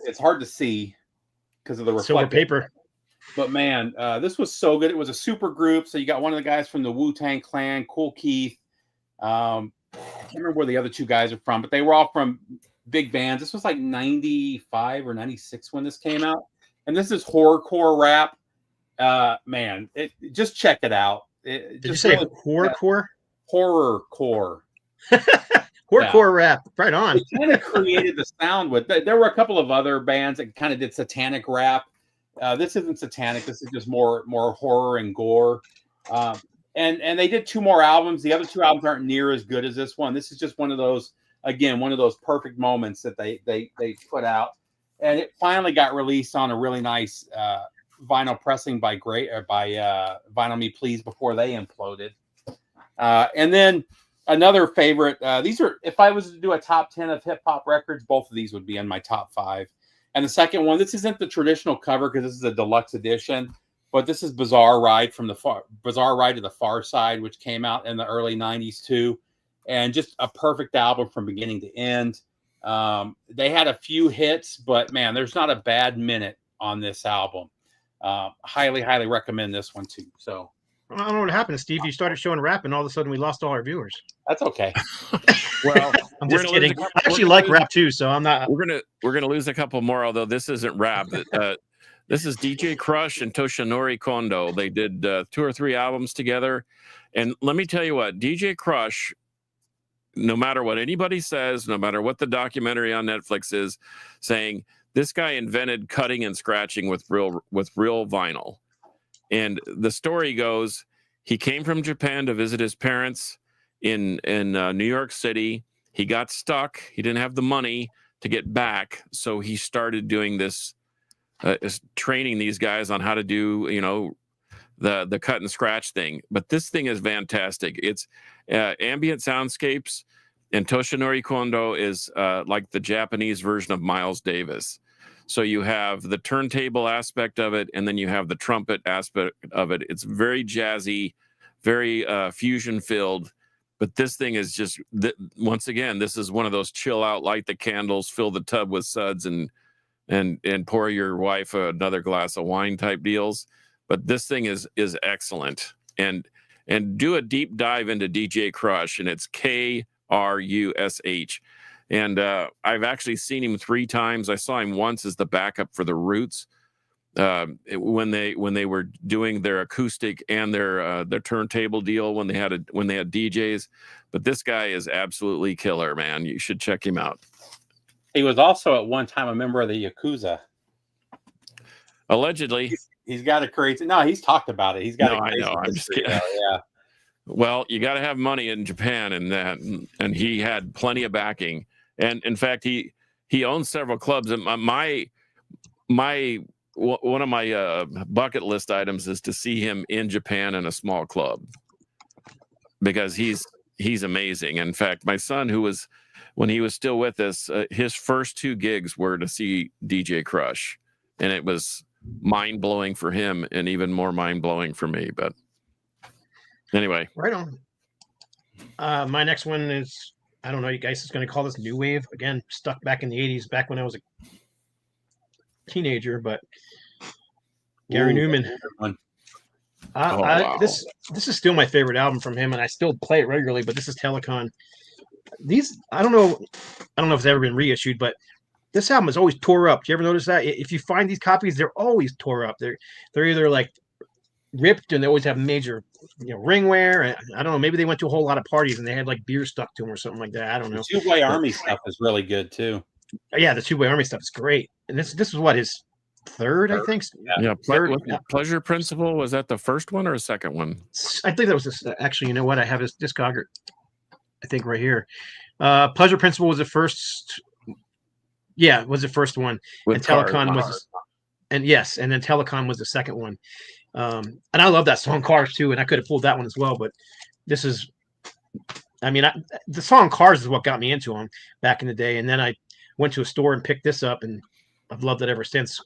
It's hard to see because of the silver paper. But man, this was so good. It was a super group. So you got one of the guys from the Wu-Tang Clan, Kool Keith. I can't remember where the other 2 guys are from, but they were all from big bands. This was like 95 or 96 when this came out. And this is horrorcore rap. Man, just check it out. Did you say horrorcore? Horrorcore. Horrorcore rap. Right on. It kind of created the sound with. There were a couple of other bands that kind of did satanic rap. This isn't satanic. This is just more horror and gore. And they did 2 more albums. The other 2 albums aren't near as good as this one. This is just one of those perfect moments that they put out. And it finally got released on a really nice vinyl pressing by Vinyl Me Please before they imploded. And then another favorite, these are, if I was to do a top 10 of hip hop records, both of these would be in my top 5. And the second one, this isn't the traditional cover because this is a deluxe edition, but this is Bizarre Ride to the Far Side, which came out in the early 90s too. And just a perfect album from beginning to end. They had a few hits, but man, there's not a bad minute on this album. Highly recommend this one too. So I don't know what happened, Steve. You started showing rap, and all of a sudden we lost all our viewers. That's okay. Well, I'm just kidding. I actually like rap too, so I'm not. We're gonna lose a couple more, although this isn't rap. This is DJ Crush and Toshinori Kondo. They did 2 or 3 albums together. And let me tell you what, DJ Crush, no matter what anybody says, no matter what the documentary on Netflix is saying, this guy invented cutting and scratching with real vinyl. And the story goes, he came from Japan to visit his parents in New York City. He got stuck. He didn't have the money to get back. So he started doing this, training these guys on how to do, the cut and scratch thing. But this thing is fantastic. It's ambient soundscapes, and Toshinori Kondo is like the Japanese version of Miles Davis. So you have the turntable aspect of it, and then you have the trumpet aspect of it. It's very jazzy, very fusion filled. But this thing is just, once again, this is one of those chill out, light the candles, fill the tub with suds, and pour your wife another glass of wine type deals. But this thing is excellent. And do a deep dive into DJ Crush, and it's Krush. And I've actually seen him 3 times. I saw him once as the backup for the Roots when they were doing their acoustic and their turntable deal when they had DJs. But this guy is absolutely killer, man. You should check him out. He was also at one time a member of the Yakuza. Allegedly. He's got a crazy. No, he's talked about it. He's got. I know. I'm just kidding. Yeah. Well, you got to have money in Japan, and he had plenty of backing. And in fact, he owns several clubs. And one of my bucket list items is to see him in Japan in a small club, because he's amazing. In fact, my son, when he was still with us, his first 2 gigs were to see DJ Crush, and it was mind-blowing for him and even more mind-blowing for me. But anyway, right on. My next one is, I don't know, you guys is going to call this new wave again, stuck back in the 80s, back when I was a teenager. But Gary Newman. Wow. This is still my favorite album from him, and I still play it regularly. But this is Telecon. I don't know if it's ever been reissued, but this album is always tore up. Do you ever notice that? If you find these copies, they're always tore up. They're either like ripped, and they always have major ring wear. And I don't know, maybe they went to a whole lot of parties and they had like beer stuck to them or something like that. I don't know. The Two-Way Army stuff is really good too. Yeah, the Two-Way Army stuff is great. And this is what, his third, I think. Yeah, Pleasure Principle, was that the first one or a second one? I think that was this. Actually, you know what? I have his discography, I think, right here. Pleasure Principle was the first. Yeah, it was the first one. And Telecon was, and then Telecon was the second one. And I love that song Cars too, and I could have pulled that one as well, but this is, the song Cars is what got me into them back in the day, and then I went to a store and picked this up, and I've loved it ever since.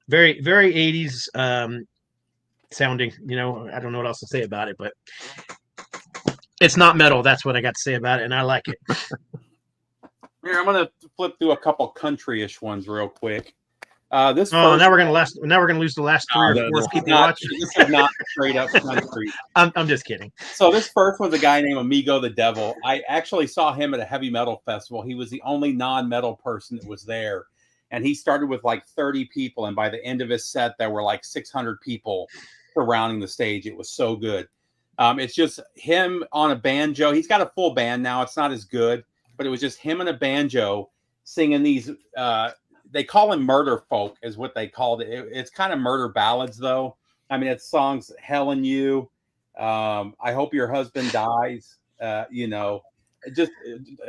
Very, very 80s sounding. I don't know what else to say about it, but it's not metal. That's what I got to say about it, and I like it. Here, I'm gonna flip through a couple country-ish ones real quick. Now we're gonna lose the last 3 or 4 people watching. This is not straight up country. I'm just kidding. So this first one's a guy named Amigo the Devil. I actually saw him at a heavy metal festival. He was the only non-metal person that was there, and he started with like 30 people, and by the end of his set, there were like 600 people surrounding the stage. It was so good. It's just him on a banjo. He's got a full band now. It's not as good, but it was just him and a banjo singing these. They call them murder folk, is what they called it. It's kind of murder ballads, though. It's songs, Hell and You, I Hope Your Husband Dies, just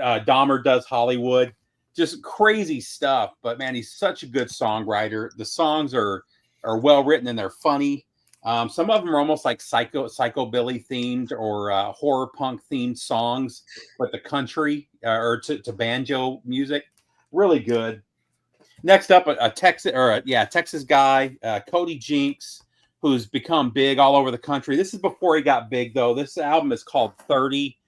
Dahmer Does Hollywood, just crazy stuff. But, man, he's such a good songwriter. The songs are well-written and they're funny. Some of them are almost like psychobilly themed or horror punk themed songs, but the country or to banjo music, really good. Next up, a Texas guy, Cody Jinks, who's become big all over the country. This is before he got big, though. This album is called 30.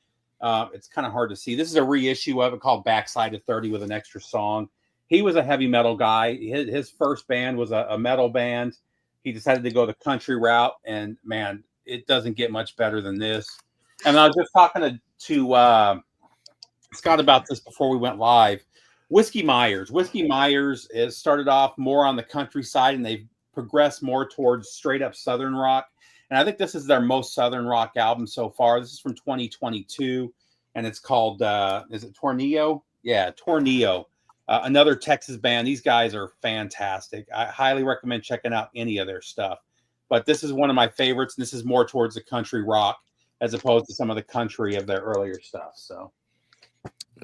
It's kind of hard to see. This is a reissue of it called Backside of 30 with an extra song. He was a heavy metal guy. His first band was a metal band. He decided to go the country route, and, man, it doesn't get much better than this. And I was just talking to Scott about this before we went live. Whiskey Myers. Whiskey Myers started off more on the countryside, and they've progressed more towards straight up Southern rock. And I think this is their most Southern rock album so far. This is from 2022, and it's called, is it Tornillo? Yeah, Tornillo. Another Texas band. These guys are fantastic. I highly recommend checking out any of their stuff. But this is one of my favorites. This is more towards the country rock as opposed to some of the country of their earlier stuff. So,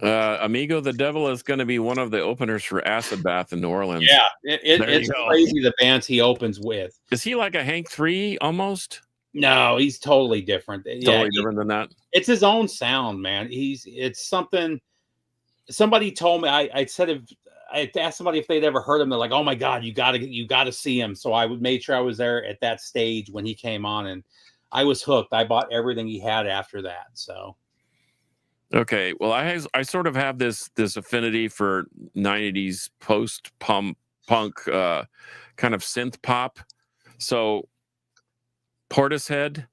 Amigo the Devil is going to be one of the openers for Acid Bath in New Orleans. Yeah, it's crazy the bands he opens with. Is he like a Hank 3 almost? No, he's totally different. Totally different than that. It's his own sound, man. It's something. Somebody told me. I asked somebody if they'd ever heard him. They're like, "Oh my God, you gotta see him." So I made sure I was there at that stage when he came on, and I was hooked. I bought everything he had after that. So. Okay, well, I sort of have this affinity for 90s post-punk kind of synth pop. So Portishead,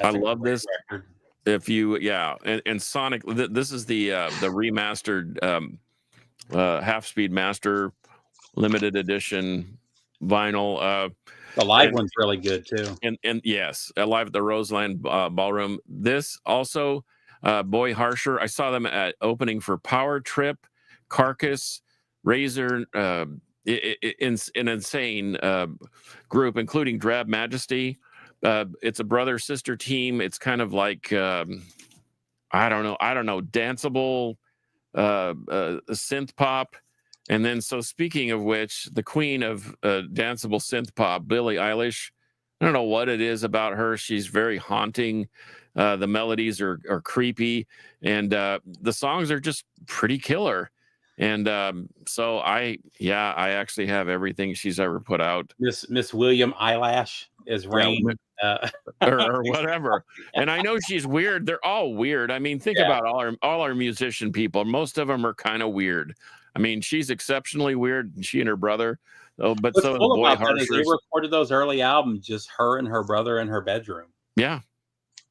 I love this. Record. If you, and Sonic, this is the remastered Half Speed Master limited edition vinyl. The live one's really good too. And yes, live at the Roseland Ballroom. This also, Boy Harsher. I saw them at opening for Power Trip, Carcass, Razor, an insane group, including Drab Majesty. It's a brother-sister team. It's kind of like I don't know, danceable synth pop. And then, so speaking of which, the queen of danceable synth pop, Billie Eilish. I don't know what it is about her. She's very haunting. The melodies are creepy, and the songs are just pretty killer. And so I actually have everything she's ever put out. Miss William Eyelash is Rain. Or whatever. And I know she's weird. They're all weird. I mean, think about all our musician people. Most of them are kind of weird. I mean, she's exceptionally weird. She and her brother. Oh, but so cool Boy Harsher. They recorded those early albums, just her and her brother in her bedroom. Yeah.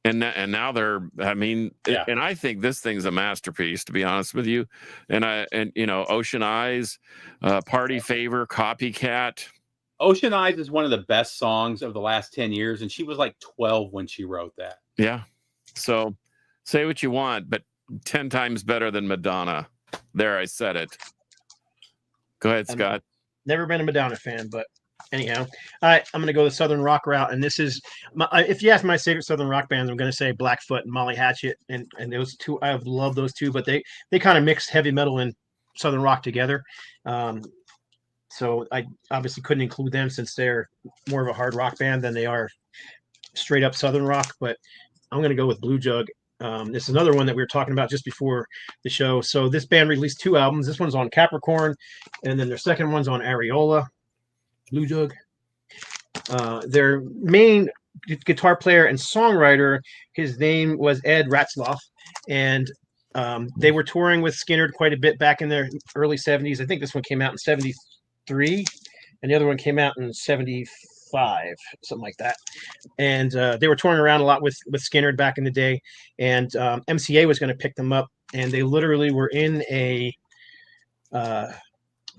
And now they're, I mean, and I think this thing's a masterpiece, to be honest with you. And Ocean Eyes, Party Favor, Copycat. Ocean Eyes is one of the best songs of the last 10 years, and she was like 12 when she wrote that. Yeah. So say what you want, but 10 times better than Madonna. There, I said it. Go ahead, Scott. Never been a Madonna fan, but anyhow, I'm going to go the Southern rock route, and this is if you ask my favorite Southern rock bands, I'm going to say Blackfoot and Molly Hatchet, and those two, I love those two, but they kind of mix heavy metal and Southern rock together. So I obviously couldn't include them since they're more of a hard rock band than they are straight up Southern rock. But I'm going to go with Blue Jug. This is another one that we were talking about just before the show. So this band released 2 albums. This one's on Capricorn, and then their second one's on Areola. Blue Jug. Their main guitar player and songwriter, his name was Ed Ratzlaff, and they were touring with Skynyrd quite a bit back in their early 70s. I think this one came out in 73, and the other one came out in 75, something like that. And they were touring around a lot with Skynyrd back in the day, and MCA was going to pick them up, and they literally were in a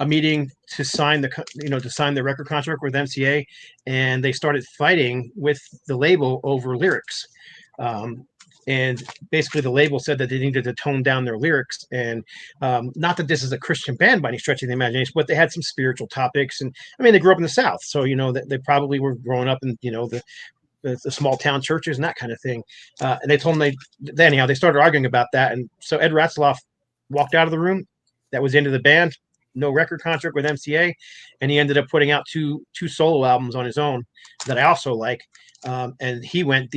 meeting to sign the record contract with MCA, and they started fighting with the label over lyrics. And basically the label said that they needed to tone down their lyrics, and not that this is a Christian band by any stretch of the imagination, but they had some spiritual topics. And I mean, they grew up in the South, so they probably were growing up in the small town churches and that kind of thing. And they told them anyhow they started arguing about that, and so Ed Ratzlaff walked out of the room. That was the end of the band. No record contract with MCA, and he ended up putting out two solo albums on his own that I also like. And he went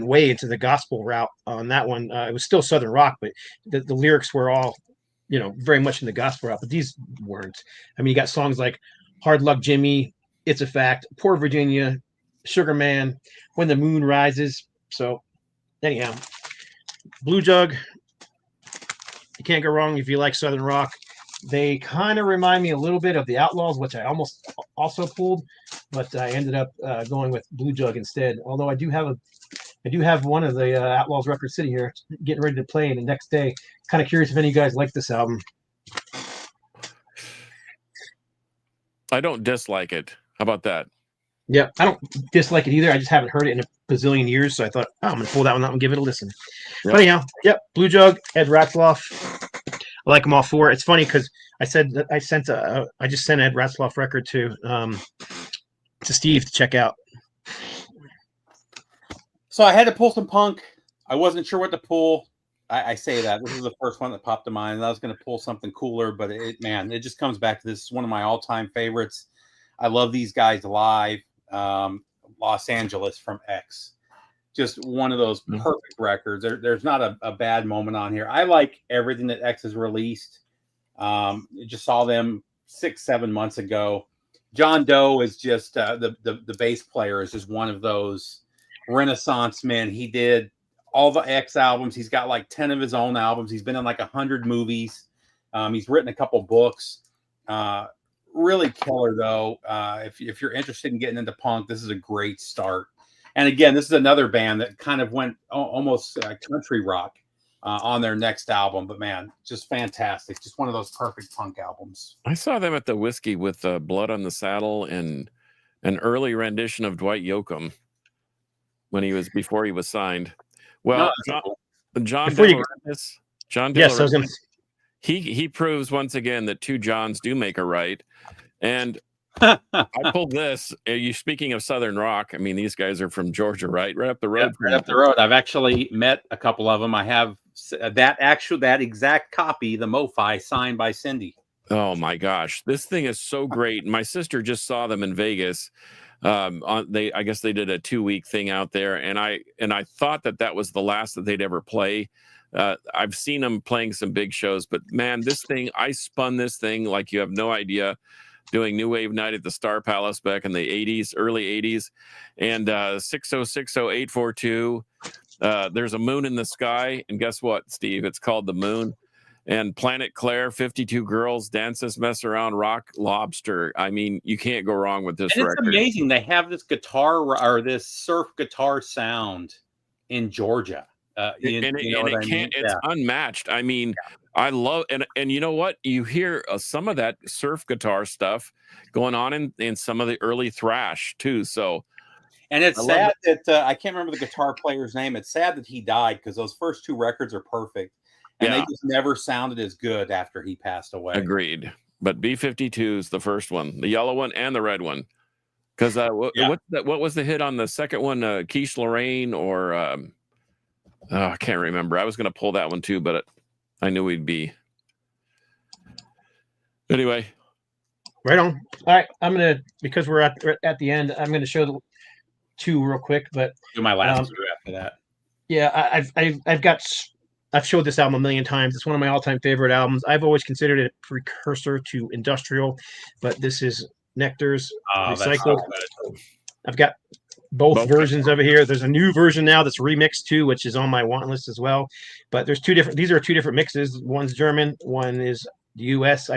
way into the gospel route on that one. It was still Southern rock, but the lyrics were all, very much in the gospel route. But these weren't. I mean, you got songs like "Hard Luck Jimmy," "It's a Fact," "Poor Virginia," "Sugar Man," "When the Moon Rises." So, anyhow, Blue Jug. You can't go wrong if you like Southern rock. They kind of remind me a little bit of the Outlaws, which I almost also pulled, but I ended up going with Blue Jug instead. Although I do have one of the Outlaws records sitting here, getting ready to play the next day. Kind of curious if any of you guys like this album. I don't dislike it. How about that? Yeah, I don't dislike it either. I just haven't heard it in a bazillion years, so I thought, I'm going to pull that one out and give it a listen. Yep. But anyhow, Blue Jug, Ed Ratzloff. I like them all four. It's funny because I said that I just sent Ed Ratzloff record to Steve to check out. So I had to pull some punk. I wasn't sure what to pull. I say that this is the first one that popped to mind. And I was going to pull something cooler, but it just comes back to this is one of my all-time favorites. I love these guys live. Los Angeles from X, just one of those perfect records. There's not a bad moment on here. I like everything that X has released. Just saw them 6-7 months ago. John Doe is just the bass player is just one of those Renaissance men. He did all the X albums. He's got like 10 of his own albums. He's been in like 100 movies. He's written a couple books. Really killer though. If you're interested in getting into punk, this is a great start. And again, this is another band that kind of went almost country rock on their next album. But man, just fantastic. Just one of those perfect punk albums. I saw them at the Whiskey with Blood on the Saddle and an early rendition of Dwight Yoakam before he was signed. Well, John De Laurentiis, he proves once again that two Johns do make a right. And I pulled this. You speaking of Southern rock? I mean, these guys are from Georgia, right? Right up the road. Right up the road. I've actually met a couple of them. I have that exact copy, the MoFi, signed by Cindy. Oh my gosh, this thing is so great. My sister just saw them in Vegas. I guess they did a 2-week thing out there, and I thought that was the last that they'd ever play. I've seen them playing some big shows, but man, this thing, I spun this thing like you have no idea, doing New Wave Night at the Star Palace back in the 80s, early 80s, and 6060842. There's a moon in the sky, and guess what, Steve? It's called The Moon. And Planet Claire, 52 Girls, Dance This Mess Around, Rock Lobster. I mean, you can't go wrong with this record. It's amazing. They have this guitar or this surf guitar sound in Georgia. It's unmatched. I mean, I love and you know what? You hear some of that surf guitar stuff going on in some of the early thrash too. So, and it's sad that I can't remember the guitar player's name. It's sad that he died because those first two records are perfect. And they just never sounded as good after he passed away. Agreed. But B-52 is the first one, the yellow one and the red one. Because what was the hit on the second one? Quiche Lorraine or I can't remember. I was going to pull that one too, but I knew we'd be. Anyway. Right on. All right. I'm going to, because we're at the end, I'm going to show the two real quick. But do my last two after that. Yeah, I've showed this album a million times. It's one of my all-time favorite albums. I've always considered it a precursor to Industrial, but this is Nectar's Recycled. I've got both versions of it here. There's a new version now that's remixed too, which is on my want list as well. But there's these are two different mixes. One's German, one is US.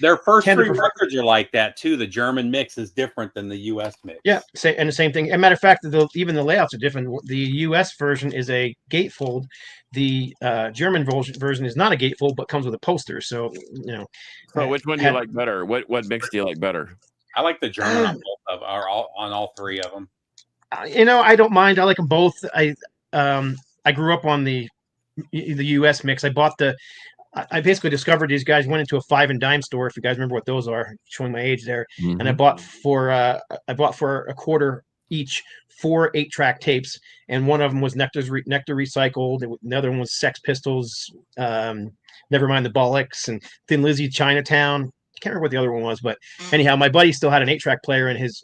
Their first three records are like that too. The German mix is different than the US mix. Yeah, and the same thing. As a matter of fact, even the layouts are different. The US version is a gatefold. The German version is not a gatefold, but comes with a poster. So So which one do you like better? What mix do you like better? I like the German on all three of them. I don't mind. I like them both. I grew up on the US mix. I basically discovered these guys, went into a 5 and dime store, if you guys remember what those are, showing my age there. Mm-hmm. And I bought for a quarter each 4 8-track tapes, and one of them was Nectar Recycled. Another one was Sex Pistols, Nevermind the Bollocks, and Thin Lizzy, Chinatown. I can't remember what the other one was, but anyhow, my buddy still had an 8-track player in his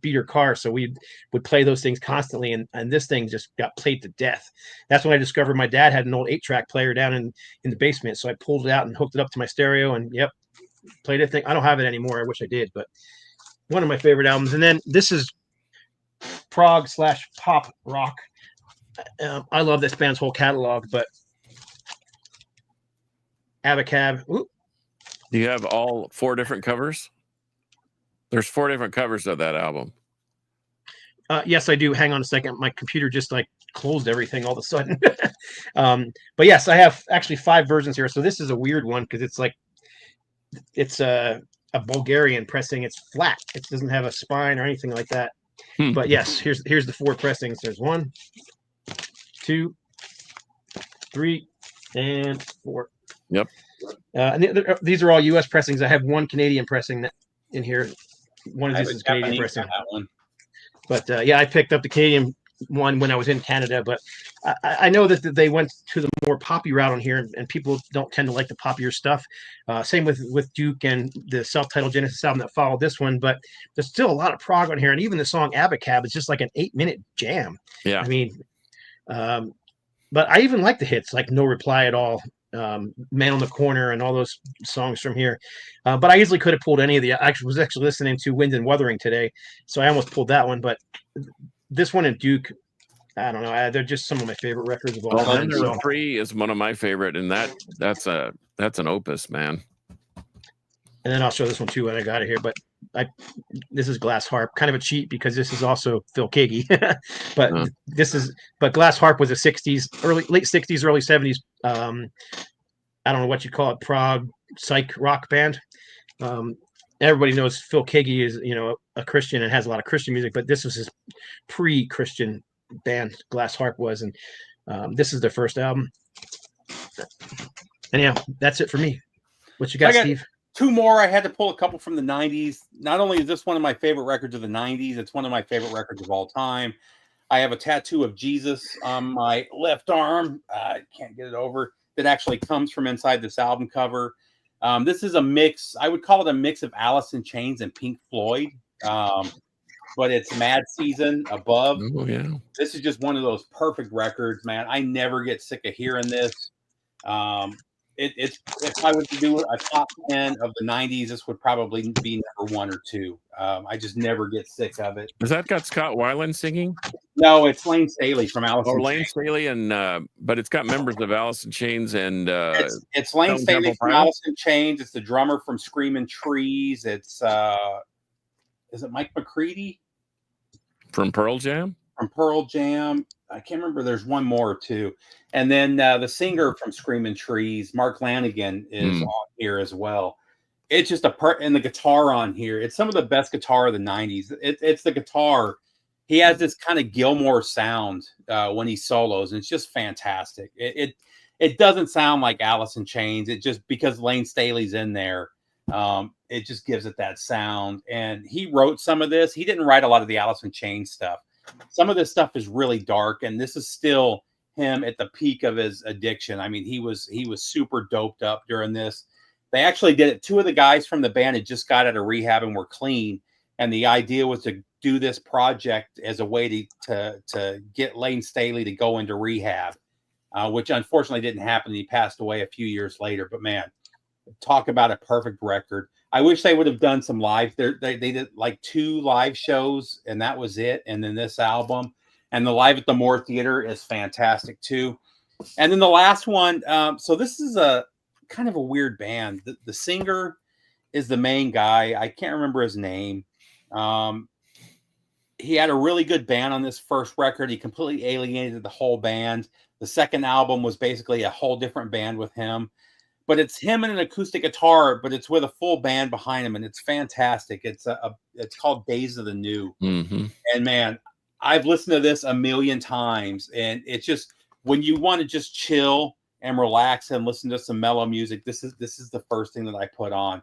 beater car, so we would play those things constantly, and this thing just got played to death. That's when I discovered my dad had an old 8-track player down in the basement, so I pulled it out and hooked it up to my stereo, and played it. I don't have it anymore. I wish I did, but one of my favorite albums. And then this is prog/pop rock. I love this band's whole catalog, but Abacab. Do you have all 4 different covers? There's 4 different covers of that album. Yes, I do. Hang on a second. My computer just closed everything all of a sudden. But yes, I have actually 5 versions here. So this is a weird one because it's a Bulgarian pressing. It's flat. It doesn't have a spine or anything like that. But yes, here's the 4 pressings. There's 1, 2, 3, and 4. Yep. And these are all U.S. pressings. I have 1 Canadian pressing in here. One of these is Canadian pressing. That one. But I picked up the Canadian one when I was in Canada. But I know that they went to the more poppy route on here, and people don't tend to like the poppier stuff. Same with Duke and the self-titled Genesis album that followed this one. But there's still a lot of prog on here, and even the song Abacab is just like an 8-minute jam. Yeah. I mean, but I even like the hits, like No Reply at All, Man on the Corner, and all those songs from here. But I easily could have pulled any of the. I was actually listening to Wind and Wuthering today, so I almost pulled that one. But this one and Duke, I don't know. They're just some of my favorite records of all time. Thunder 3 is one of my favorite, and that's an opus, man. And then I'll show this one too when I got it here. But this is Glass Harp, kind of a cheat because this is also Phil Keaggy. But Glass Harp was a late 60s, early 70s. I don't know what you call it, prog psych rock band. Everybody knows Phil Keaggy is, a Christian and has a lot of Christian music, but this was his pre-Christian band, Glass Harp was, and this is their first album. And yeah, that's it for me. What you got, Steve? 2 more. I had to pull a couple from the 90s. Not only is this one of my favorite records of the 90s, it's one of my favorite records of all time. I have a tattoo of Jesus on my left arm. I can't get it over. That actually comes from inside this album cover. This is a mix. I would call it a mix of Alice in Chains and Pink Floyd. But it's Mad Season above. Oh, yeah. This is just one of those perfect records, man. I never get sick of hearing this. If I was to do a top 10 of the 90s, this would probably be number 1 or 2. I just never get sick of it. Has that got Scott Weiland singing? No, it's Lane Staley from Alice in Chains. Lane Staley, and but it's got members of Alice in Chains and it's Lane Staley from Alice in Chains. It's the drummer from Screaming Trees. It's is it Mike McCready from Pearl Jam? From Pearl Jam. I can't remember. There's one more too. And then the singer from Screaming Trees, Mark Lanigan, is on here as well. It's just and the guitar on here. It's some of the best guitar of the 90s. It's the guitar. He has this kind of Gilmore sound when he solos, and it's just fantastic. It doesn't sound like Alice in Chains. It just, because Lane Staley's in there, it just gives it that sound. And he wrote some of this. He didn't write a lot of the Alice in Chains stuff. Some of this stuff is really dark, and this is still him at the peak of his addiction. I mean, he was super doped up during this. They actually did it. 2 of the guys from the band had just got out of rehab and were clean, and the idea was to do this project as a way to get Lane Staley to go into rehab, which unfortunately didn't happen. He passed away a few years later. But man, talk about a perfect record. I wish they would have done some live. They did like 2 live shows, and that was it. And then this album, and the Live at the Moore Theater is fantastic too. And then the last one. So this is a kind of a weird band. The singer is the main guy. I can't remember his name. He had a really good band on this first record. He completely alienated the whole band. The second album was basically a whole different band with him. But it's him and an acoustic guitar, but it's with a full band behind him, and it's fantastic. It's called Days of the New. Mm-hmm. And man, I've listened to this a million times, and it's just, when you want to just chill and relax and listen to some mellow music, this is the first thing that I put on.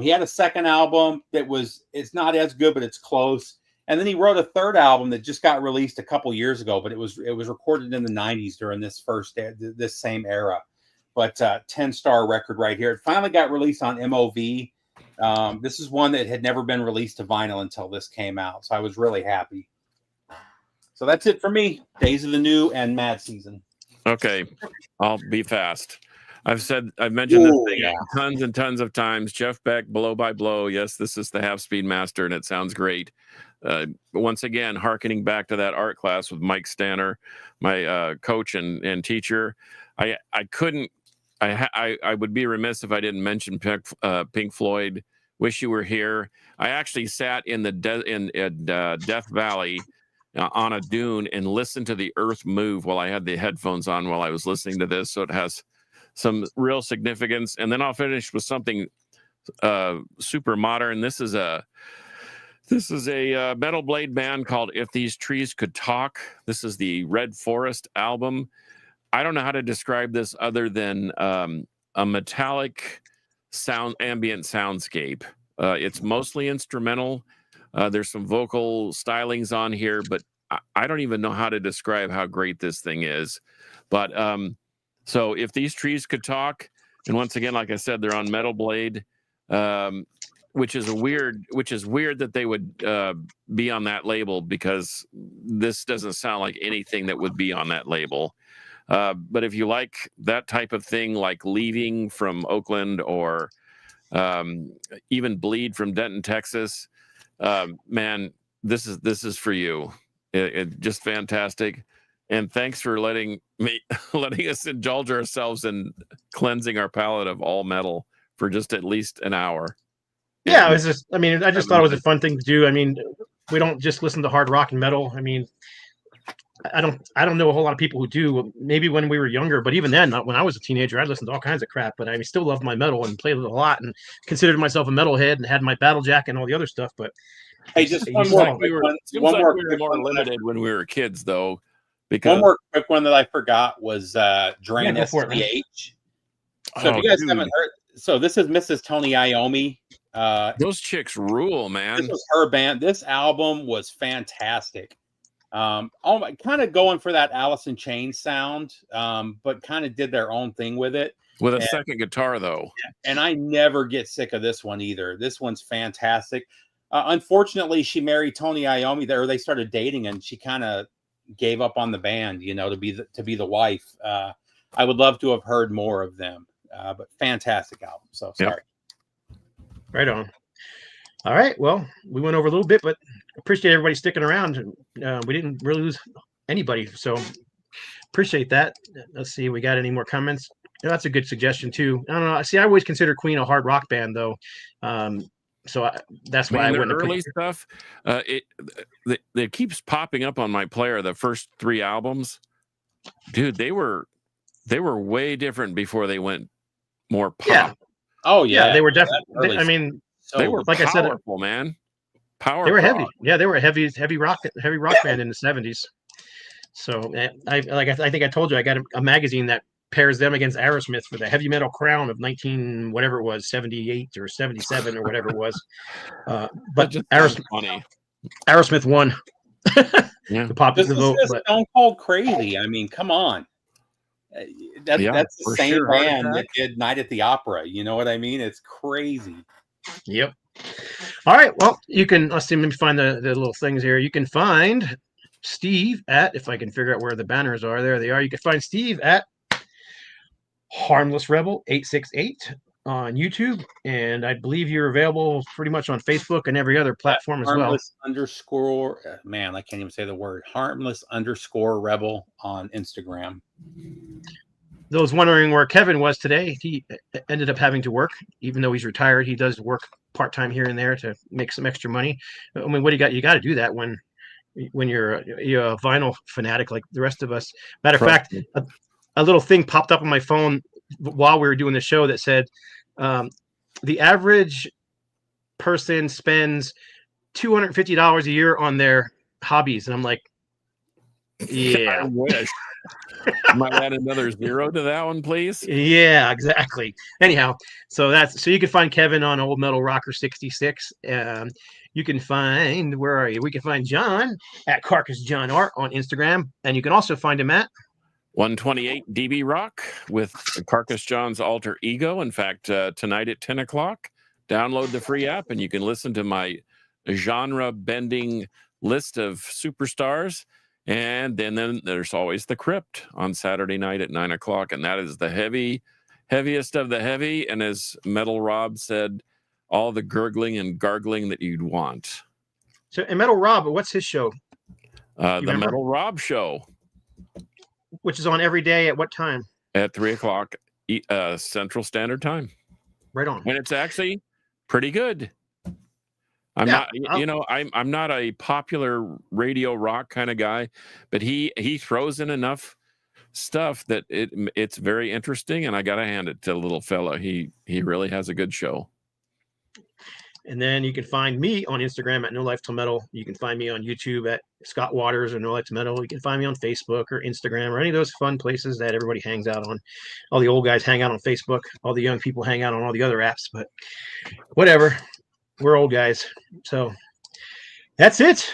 He had a second album it's not as good, but it's close. And then he wrote a third album that just got released a couple years ago, but it was recorded in the 90s during this same era. But 10-star record right here. It finally got released on MOV. This is one that had never been released to vinyl until this came out. So I was really happy. So that's it for me. Days of the New and Mad Season. Okay. I'll be fast. I've mentioned this thing tons and tons of times. Jeff Beck, Blow by Blow. Yes, this is the Half Speed Master, and it sounds great. Once again, hearkening back to that art class with Mike Stanner, my coach and teacher. I would be remiss if I didn't mention Pink Floyd. Wish You Were Here. I actually sat in Death Valley on a dune and listened to the earth move while I had the headphones on while I was listening to this. So it has some real significance. And then I'll finish with something super modern. This is a Metal Blade band called If These Trees Could Talk. This is the Red Forest album. I don't know how to describe this other than a metallic ambient soundscape. It's mostly instrumental. There's some vocal stylings on here, but I don't even know how to describe how great this thing is. But so If These Trees Could Talk, and once again, like I said, they're on Metal Blade, which is weird that they would be on that label, because this doesn't sound like anything that would be on that label. But if you like that type of thing, like Leaving from Oakland, or even Bleed from Denton, Texas, man, this is for you. It just fantastic. And thanks for letting us indulge ourselves in cleansing our palate of all metal for just at least an hour. Yeah, it was just, I mean, I just thought it was a fun thing to do. I mean, we don't just listen to hard rock and metal. I mean, I don't know a whole lot of people who do. Maybe when we were younger, but even then, when I was a teenager, I listened to all kinds of crap. But I still loved my metal and played it a lot, and considered myself a metalhead, and had my battle jack and all the other stuff. But hey, just one more. We were more limited when we were kids, though. Because one more quick one that I forgot was Drain SCH. So if you guys haven't heard, so this is Mrs. Tony Iommi. Those chicks rule, man. This was her band. This album was fantastic. Kind of going for that Alice in Chains sound, but kind of did their own thing with it. With a second guitar, though. And I never get sick of this one either. This one's fantastic. Unfortunately, she married Tony Iommi, or they started dating, and she kind of gave up on the band, to be the wife. I would love to have heard more of them, but fantastic album. So sorry. Yep. Right on. All right. Well, we went over a little bit, but appreciate everybody sticking around. We didn't really lose anybody, so appreciate that. Let's see, we got any more comments? That's a good suggestion too. I don't know. See, I always consider Queen a hard rock band, though. So that's why I wouldn't. Early stuff, it keeps popping up on my player. The first 3 albums, dude, they were way different before they went more pop. Yeah. Oh yeah, they were definitely. I mean, they were like powerful, I said, man. Power. They were heavy. Yeah, they were a heavy rock band in the 70s. So I think I told you I got a magazine that pairs them against Aerosmith for the heavy metal crown of 78 or 77 or whatever it was. But Aerosmith won. Yeah. The popular vote. Stone Cold Crazy. I mean, come on. That's the same band that did Night at the Opera. You know what I mean? It's crazy. Yep. All right. Well, you can, let's see, let me find the little things here. You can find Steve at, if I can figure out where the banners are, there they are. You can find Steve at Harmless Rebel 868 on YouTube, and I believe you're available pretty much on Facebook and every other platform as well. Harmless _ man, I can't even say the word. Harmless _ Rebel on Instagram. Those wondering where Kevin was today, he ended up having to work, even though he's retired. He does work part-time here and there to make some extra money. I mean, what do you got? You got to do that when you're a vinyl fanatic like the rest of us. Matter of fact, a little thing popped up on my phone while we were doing the show that said the average person spends $250 a year on their hobbies. And I'm like, yeah. I wish. Might add another 0 to that one, please. Yeah, exactly. Anyhow, so you can find Kevin on Old Metal Rocker 66. You can find, where are you? We can find John at Carcass John Art on Instagram, and you can also find him at 128 DB Rock with Carcass John's alter ego. In fact, tonight at 10 o'clock, download the free app and you can listen to my genre bending list of superstars. And then there's always the Crypt on Saturday night at 9 o'clock. And that is the heaviest of the heavy. And as Metal Rob said, all the gurgling and gargling that you'd want. So, and Metal Rob, what's his show? The Metal Rob Show. Which is on every day at what time? At 3 o'clock Central Standard Time. Right on. And it's actually pretty good. I'm not a popular radio rock kind of guy, but he throws in enough stuff that it's very interesting, and I gotta hand it to the little fella. He really has a good show. And then you can find me on Instagram at No Life Till Metal. You can find me on YouTube at Scott Waters or No Life Till Metal. You can find me on Facebook or Instagram or any of those fun places that everybody hangs out on. All the old guys hang out on Facebook. All the young people hang out on all the other apps. But whatever. We're old guys. So that's it.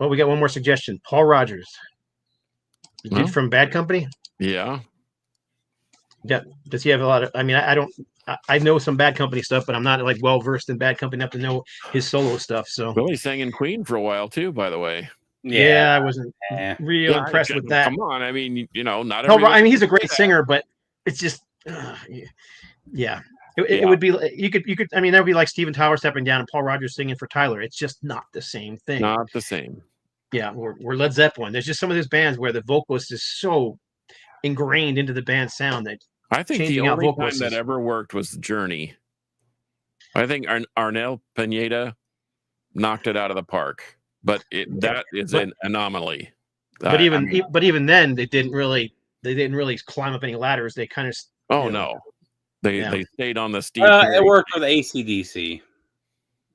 Well, we got one more suggestion. Paul Rogers. The dude from Bad Company? Yeah. Yeah. Does he have a lot of, I mean, I know some Bad Company stuff, but I'm not like well versed in Bad Company enough to know his solo stuff. So well, he sang in Queen for a while too, by the way. Yeah, I wasn't real impressed with that. Come on, I mean, not. I mean, he's a great singer, but it's just, yeah. It would be you could. I mean, that would be like Steven Tyler stepping down and Paul Rogers singing for Tyler. It's just not the same thing. Not the same. Yeah, we're Led Zeppelin. There's just some of those bands where the vocalist is so ingrained into the band's sound that I think the only time that ever worked was Journey. I think Arnel Pineda knocked it out of the park, but that is an anomaly. But even then, they didn't really climb up any ladders. They kind of no, they stayed on the steep. It worked with AC/DC.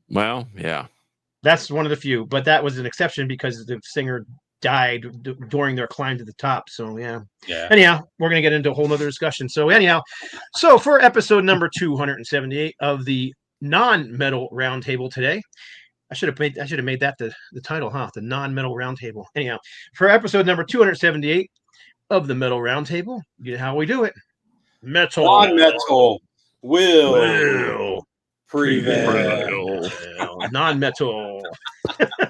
Well, yeah, that's one of the few, but that was an exception because the singer died during their climb to the top. So yeah. Anyhow, we're gonna get into a whole nother discussion. So for episode number 278 of the non-metal roundtable today, I should have made that the title, huh? The non-metal roundtable. Anyhow, for episode number 278 of the metal roundtable, you know how we do it. Metal. Non-metal will prevail. Non-metal.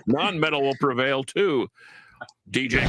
Non-metal will prevail too. DJ.